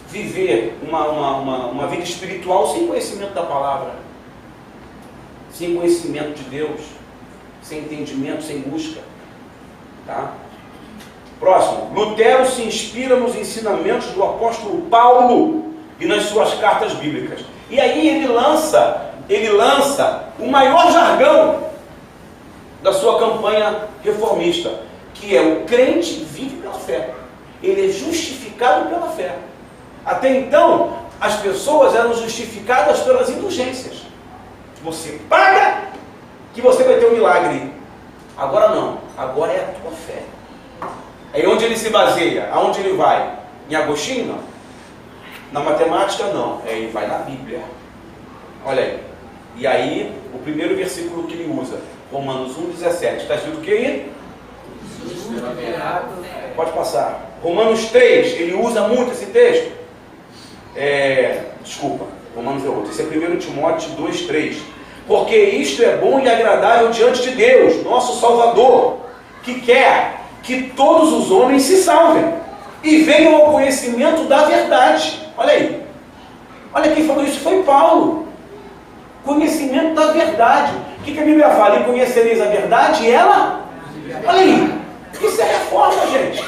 viver uma vida espiritual sem conhecimento da palavra, sem conhecimento de Deus, sem entendimento, sem busca. Tá? Próximo. Lutero se inspira nos ensinamentos do apóstolo Paulo e nas suas cartas bíblicas. E aí ele lança o maior jargão da sua campanha reformista, que é: o crente vive pela fé. Ele é justificado pela fé. Até então, as pessoas eram justificadas pelas indulgências. Você paga que você vai ter um milagre. Agora não. Agora é a tua fé. Aí onde ele se baseia? Aonde ele vai? Em Agostinho? Não. Na matemática? Não. Ele vai na Bíblia. Olha aí. E aí, o primeiro versículo que ele usa, Romanos 1,17. Está escrito o que aí? Pode passar. Romanos 3, ele usa muito esse texto. Desculpa, Romanos é outro. Esse é 1 Timóteo 2,3. Porque isto é bom e agradável diante de Deus, nosso Salvador, que quer que todos os homens se salvem e venham ao conhecimento da verdade. Olha aí. Olha quem falou isso, foi Paulo. Conhecimento da verdade. O que a Bíblia fala? E conhecereis a verdade e ela? Olha aí. Isso é reforma, gente.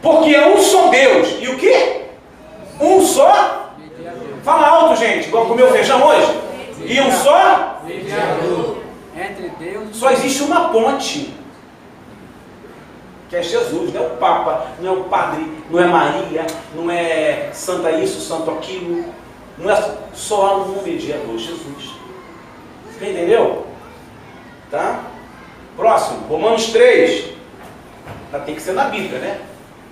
Porque é um só Deus. E o quê? Um só? Fala alto, gente. Vamos comer o feijão hoje? E um só? Entre Deus. Só existe uma ponte, que é Jesus. Não é o Papa, não é o Padre, não é Maria, não é Santa isso, Santo aquilo. Não é só há um mediador, Jesus. Você entendeu? Tá? Próximo, Romanos 3. Tem que ser na Bíblia, né?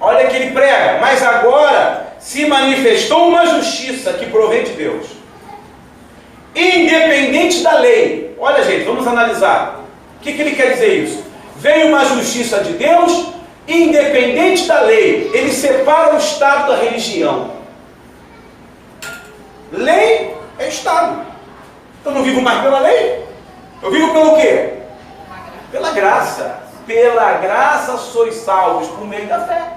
Olha que ele prega: mas agora se manifestou uma justiça que provém de Deus, independente da lei. Olha, gente, vamos analisar. O que ele quer dizer isso? Veio uma justiça de Deus, independente da lei. Ele separa o Estado da religião. Lei é Estado. Eu não vivo mais pela lei. Eu vivo pelo quê? Pela graça. Pela graça sois salvos por meio da fé.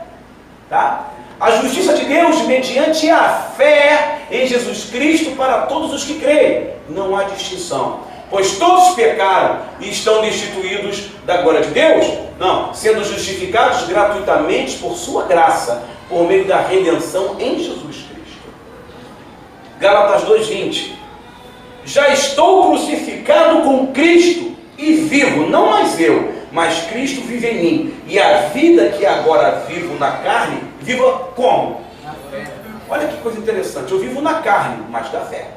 Tá? A justiça de Deus mediante a fé em Jesus Cristo para todos os que creem. Não há distinção. Pois todos pecaram e estão destituídos da glória de Deus. Não, sendo justificados gratuitamente por sua graça, por meio da redenção em Jesus Cristo. Gálatas 2:20. Já estou crucificado com Cristo e vivo, não mais eu, mas Cristo vive em mim. E a vida que agora vivo na carne, viva como? olha que coisa interessante, eu vivo na carne, mas da fé.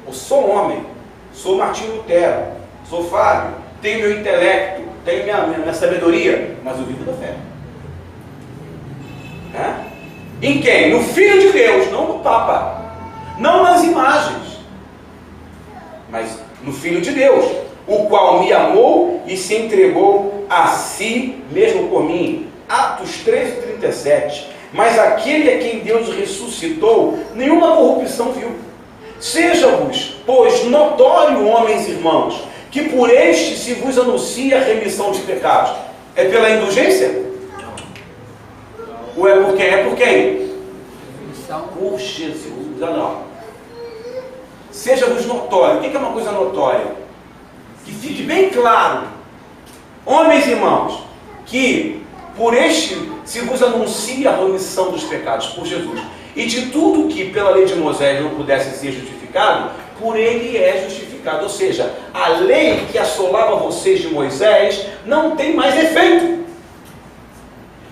Eu sou homem, sou Martinho Lutero, sou Fábio, tenho meu intelecto, tenho minha sabedoria, mas eu vivo da fé. Em quem? No Filho de Deus, não no Papa, não nas imagens, mas no Filho de Deus, o qual me amou e se entregou a si mesmo por mim. Atos 13:37. Mas aquele a quem Deus ressuscitou, nenhuma corrupção viu. Seja-vos, pois, notório, homens e irmãos, que por este se vos anuncia a remissão de pecados. É pela indulgência? Ou é por quem? É por quem? Por Jesus. Não. Seja-vos notório. O que é uma coisa notória? Que fique bem claro, homens e irmãos, que por este se vos anuncia a remissão dos pecados, por Jesus. E de tudo que pela lei de Moisés não pudesse ser justificado, por ele é justificado. Ou seja, a lei que assolava vocês de Moisés não tem mais efeito.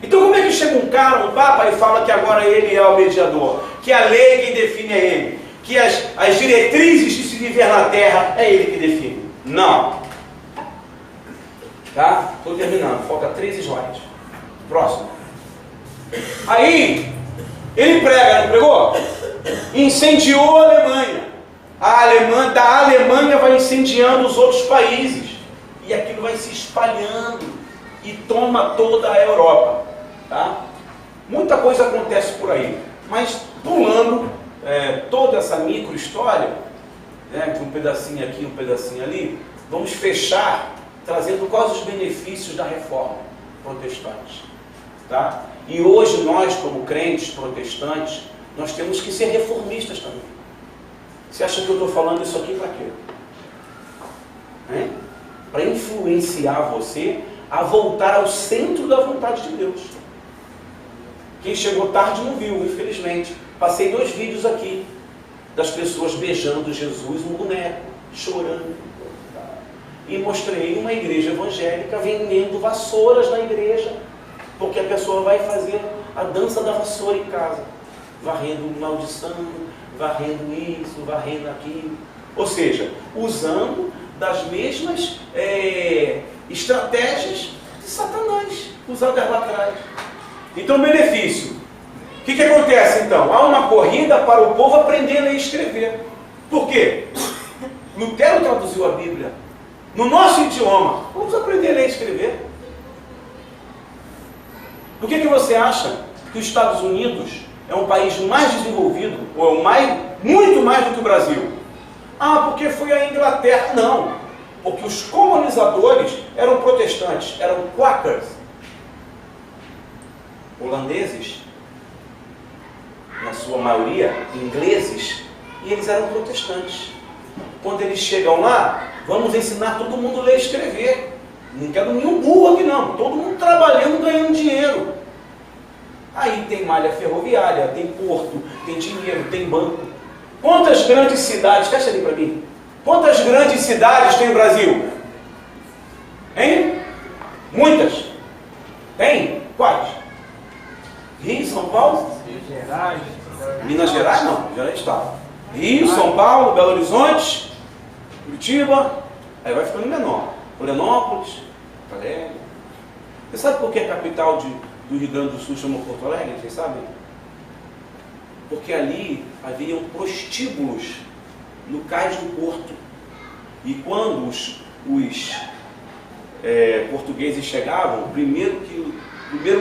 Então como é que chega um cara, um papa, e fala que agora ele é o mediador? Que a lei quem define é ele? Que as diretrizes de se viver na terra é ele que define? Não. Tá? Estou terminando, falta 3 slides. Próximo. Aí, ele prega, não pregou? Incendiou a Alemanha. Da Alemanha vai incendiando os outros países. E aquilo vai se espalhando e toma toda a Europa. Tá? Muita coisa acontece por aí. Mas pulando toda essa micro história, um pedacinho aqui, um pedacinho ali, vamos fechar trazendo quais os benefícios da reforma protestante. Tá? E hoje nós, como crentes protestantes, nós temos que ser reformistas também. Você acha que eu estou falando isso aqui para quê? Para influenciar você a voltar ao centro da vontade de Deus. Quem chegou tarde não viu, infelizmente. Passei 2 vídeos aqui das pessoas beijando Jesus, um boneco, chorando. E mostrei uma igreja evangélica vendendo vassouras na igreja, porque a pessoa vai fazer a dança da vassoura em casa, varrendo maldição, varrendo isso, varrendo aquilo. Ou seja, usando das mesmas estratégias de Satanás, usadas lá atrás. Então, benefício. O que acontece então? Há uma corrida para o povo aprender a ler e escrever. Por quê? Lutero traduziu a Bíblia no nosso idioma. Vamos aprender a ler e escrever. Por que você acha que os Estados Unidos é um país mais desenvolvido, ou muito mais do que o Brasil? Porque foi a Inglaterra. Não, porque os colonizadores eram protestantes, eram quakers, holandeses, na sua maioria, ingleses, e eles eram protestantes. Quando eles chegam lá, vamos ensinar todo mundo a ler e escrever. Não quero nenhum burro aqui não, todo mundo trabalhando, ganhando dinheiro. Aí tem malha ferroviária, tem porto, tem dinheiro, tem banco. Quantas grandes cidades, fecha ali para mim, quantas grandes cidades tem no Brasil? Hein? Muitas. Tem? Quais? Rio, São Paulo? Minas Gerais não, Minas Gerais está. Rio, São Paulo, Belo Horizonte, Curitiba, aí vai ficando menor. Florianópolis, Porto Alegre. Você sabe por que a capital do Rio Grande do Sul chama Porto Alegre? Vocês sabem? Porque ali haviam prostíbulos no cais do porto. E quando os portugueses chegavam, o primeiro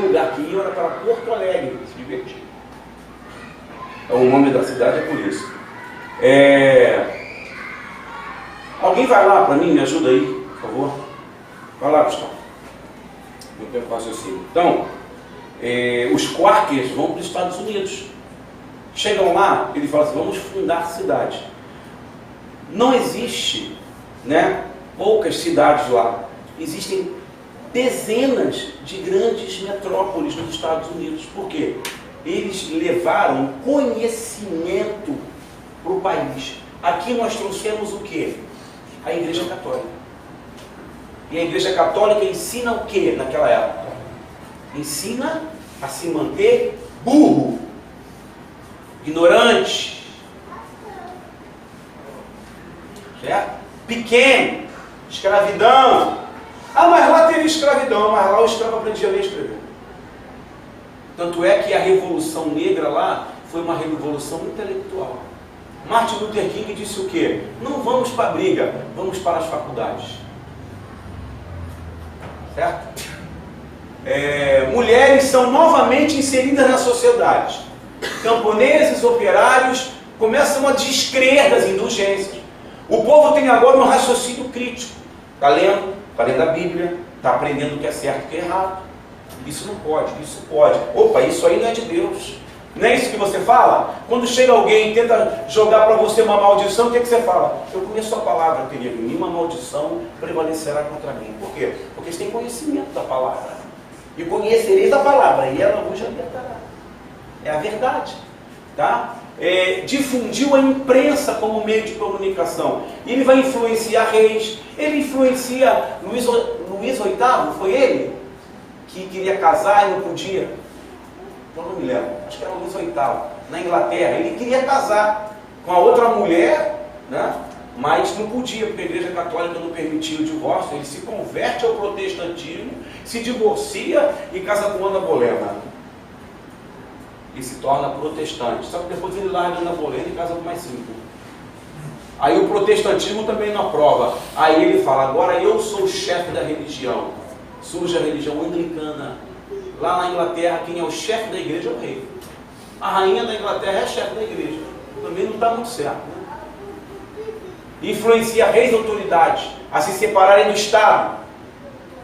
lugar que iam era para Porto Alegre, se divertir. O nome da cidade é por isso. Alguém vai lá para mim, me ajuda aí, por favor. Vai lá, Gustavo. Meu tempo raciocínio. Então, os quakers vão para os Estados Unidos. Chegam lá, ele fala assim, vamos fundar cidade. Não existe, poucas cidades lá. Existem dezenas de grandes metrópoles nos Estados Unidos. Por quê? Eles levaram conhecimento para o país. Aqui nós trouxemos o quê? A Igreja Católica. E a Igreja Católica ensina o quê naquela época? Ensina a se manter burro. ignorante, certo? Pequeno, escravidão. Ah, mas lá teve escravidão, mas lá o escravo aprendia a ler e escrever. Tanto é que a Revolução Negra lá foi uma revolução intelectual. Martin Luther King disse o quê? Não vamos para a briga, vamos para as faculdades. Certo? Mulheres são novamente inseridas na sociedade. Camponeses, operários começam a descrer das indulgências. O povo tem agora um raciocínio crítico. Está lendo a Bíblia, está aprendendo o que é certo e o que é errado. Isso não pode, isso pode. Opa, isso aí não é de Deus. Não é isso que você fala? Quando chega alguém e tenta jogar para você uma maldição, o que você fala? Eu conheço a palavra, querido, nenhuma maldição prevalecerá contra mim. Por quê? Porque eles têm conhecimento da palavra. E conhecereis a palavra, e ela vos libertará. É a verdade. Tá? Difundiu a imprensa como meio de comunicação. Ele vai influenciar reis. Ele influencia Luís VIII, foi ele que queria casar e não podia. Eu não me lembro, acho que era Luís VIII, na Inglaterra. Ele queria casar com a outra mulher, né? Mas não podia, porque a Igreja Católica não permitia o divórcio. Ele se converte ao protestantismo, se divorcia e casa com Ana Bolena. E se torna protestante. Só que depois ele larga Ana Bolena e casa com mais 5. Aí o protestantismo também não aprova. Aí ele fala, agora eu sou o chefe da religião. Surge a religião anglicana. Lá na Inglaterra, quem é o chefe da igreja é o rei. A rainha da Inglaterra é a chefe da igreja. Também não está muito certo, né? Influencia reis e autoridades a se separarem do Estado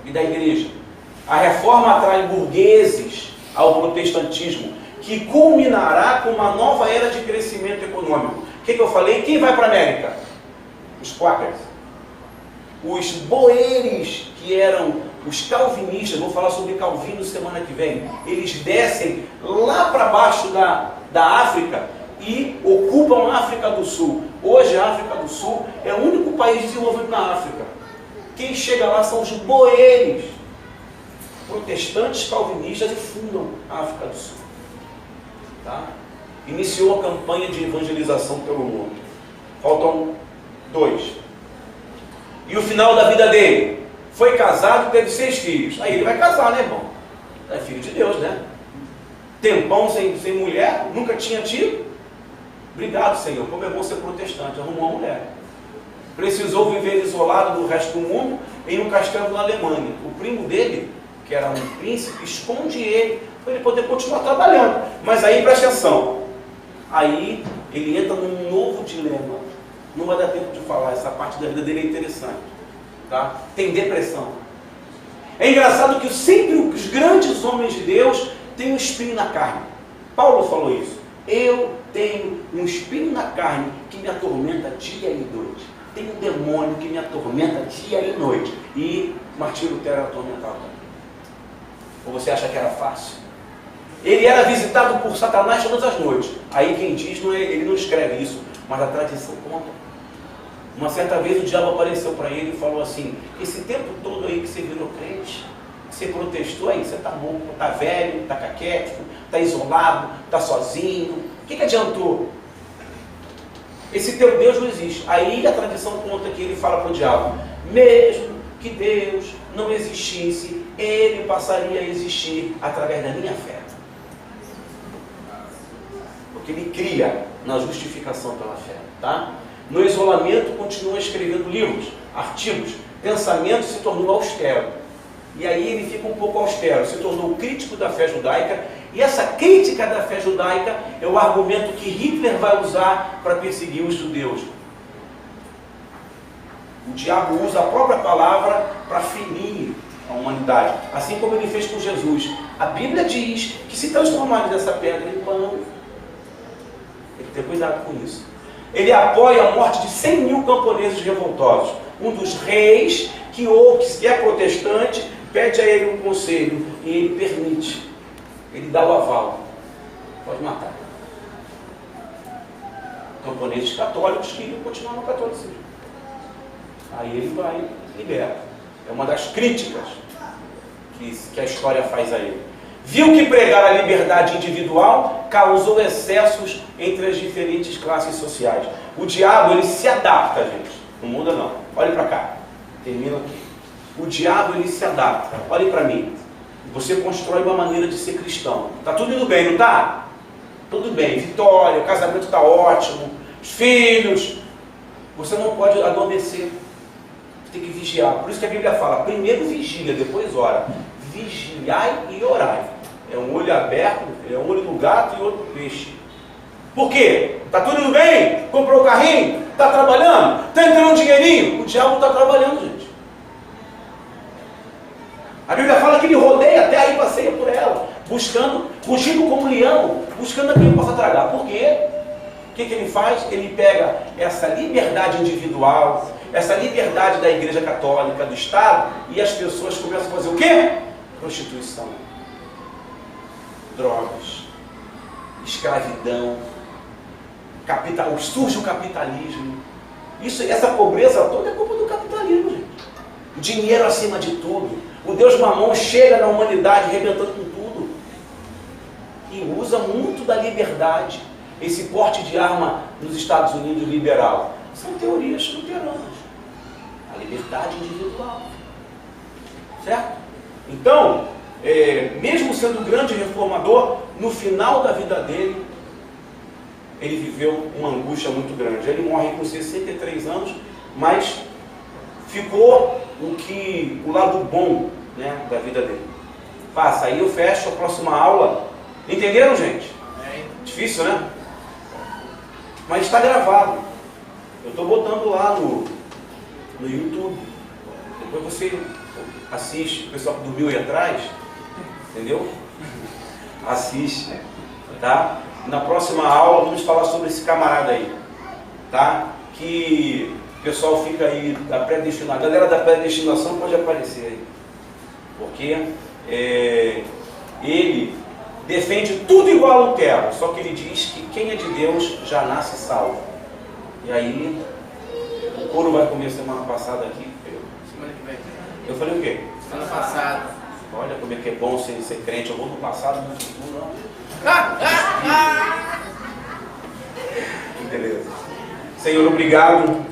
e da igreja. A reforma atrai burgueses ao protestantismo, que culminará com uma nova era de crescimento econômico. O que eu falei? Quem vai para a América? Os quakers. Os boeres, que eram os calvinistas, vou falar sobre Calvino semana que vem, eles descem lá para baixo da África e ocupam a África do Sul. Hoje a África do Sul é o único país desenvolvido na África. Quem chega lá são os boeres, protestantes calvinistas, e fundam a África do Sul. Tá? Iniciou a campanha de evangelização pelo mundo. Faltam 2. E o final da vida dele? Foi casado e teve 6 filhos. Aí ele vai casar, né, irmão? É filho de Deus, né? Tempão sem mulher, nunca tinha tido. Obrigado, Senhor, como é bom ser protestante, arrumou uma mulher. Precisou viver isolado do resto do mundo em um castelo na Alemanha. O primo dele, que era um príncipe, esconde ele para ele poder continuar trabalhando. Mas aí, presta atenção, aí ele entra num novo dilema. Não vai dar tempo de falar, essa parte da vida dele é interessante. Tá? Tem depressão. É engraçado que sempre os grandes homens de Deus têm um espinho na carne. Paulo falou isso. Eu tenho um espinho na carne que me atormenta dia e noite. Tem um demônio que me atormenta dia e noite. E Martinho Lutero era atormentado. Ou você acha que era fácil? Ele era visitado por Satanás todas as noites. Aí quem diz, ele não escreve isso, mas a tradição conta. Uma certa vez o diabo apareceu para ele e falou assim: esse tempo todo aí que você virou crente, que você protestou aí, você está bom, está velho, está caquético, está isolado, está sozinho, o que adiantou? Esse teu Deus não existe. Aí a tradição conta que ele fala para o diabo: mesmo que Deus não existisse, ele passaria a existir através da minha fé. Porque ele cria na justificação pela fé, tá? No isolamento, continua escrevendo livros, artigos, pensamento se tornou austero. E aí ele fica um pouco austero, se tornou crítico da fé judaica, e essa crítica da fé judaica é o argumento que Hitler vai usar para perseguir os judeus. O diabo usa a própria palavra para ferir a humanidade, assim como ele fez com Jesus. A Bíblia diz que se transformarem dessa pedra em pão, tem que ter cuidado com isso. Ele apoia a morte de 100 mil camponeses revoltosos. Um dos reis, que é protestante, pede a ele um conselho e ele permite. Ele dá o aval. Pode matar. Camponeses católicos queriam continuar no catolicismo. Aí ele vai e libera. É uma das críticas que a história faz a ele. Viu que pregar a liberdade individual causou excessos entre as diferentes classes sociais. O diabo, ele se adapta, gente. Não muda não. Olhe para cá. Termino aqui. O diabo, ele se adapta. Olhe para mim. Você constrói uma maneira de ser cristão. Tá tudo indo bem, não tá? Tudo bem. Vitória, o casamento está ótimo. Os filhos. Você não pode adormecer. Você tem que vigiar. Por isso que a Bíblia fala, primeiro vigia, depois ora. Vigiai e orai. É um olho aberto, é um olho no gato e outro no peixe. Por quê? Está tudo indo bem? Comprou o carrinho? Está trabalhando? Está entrando um dinheirinho? O diabo está trabalhando, gente. A Bíblia fala que ele rodeia até aí, passeia por ela, fugindo como leão, buscando a quem possa tragar. Por quê? O que ele faz? Ele pega essa liberdade individual, essa liberdade da Igreja Católica, do Estado, e as pessoas começam a fazer o quê? Prostituição, drogas, escravidão, surge o capitalismo. Essa pobreza toda é culpa do capitalismo, gente. O dinheiro acima de tudo. O Deus Mamon chega na humanidade arrebentando com tudo. E usa muito da liberdade. Esse porte de arma nos Estados Unidos liberal. São teorias luteranas. A liberdade individual. Certo? Então, mesmo sendo um grande reformador, no final da vida dele, ele viveu uma angústia muito grande. Ele morre com 63 anos, mas ficou o lado bom, né, da vida dele. Passa, aí eu fecho a próxima aula. Entenderam, gente? Difícil, né? Mas está gravado. Eu estou botando lá no YouTube. Depois você assiste. O pessoal que dormiu aí atrás, entendeu? Assiste, tá? Na próxima aula vamos falar sobre esse camarada aí, tá? Que o pessoal fica aí da predestinação. A galera da predestinação pode aparecer aí, porque ele defende tudo igual a Lutero, só que ele diz que quem é de Deus já nasce salvo. E aí o couro vai comer semana passada aqui. Semana que vem. Eu falei o quê? Semana passada. Olha como é que é bom ser crente. Eu vou no passado, no futuro, não. Beleza. Senhor, obrigado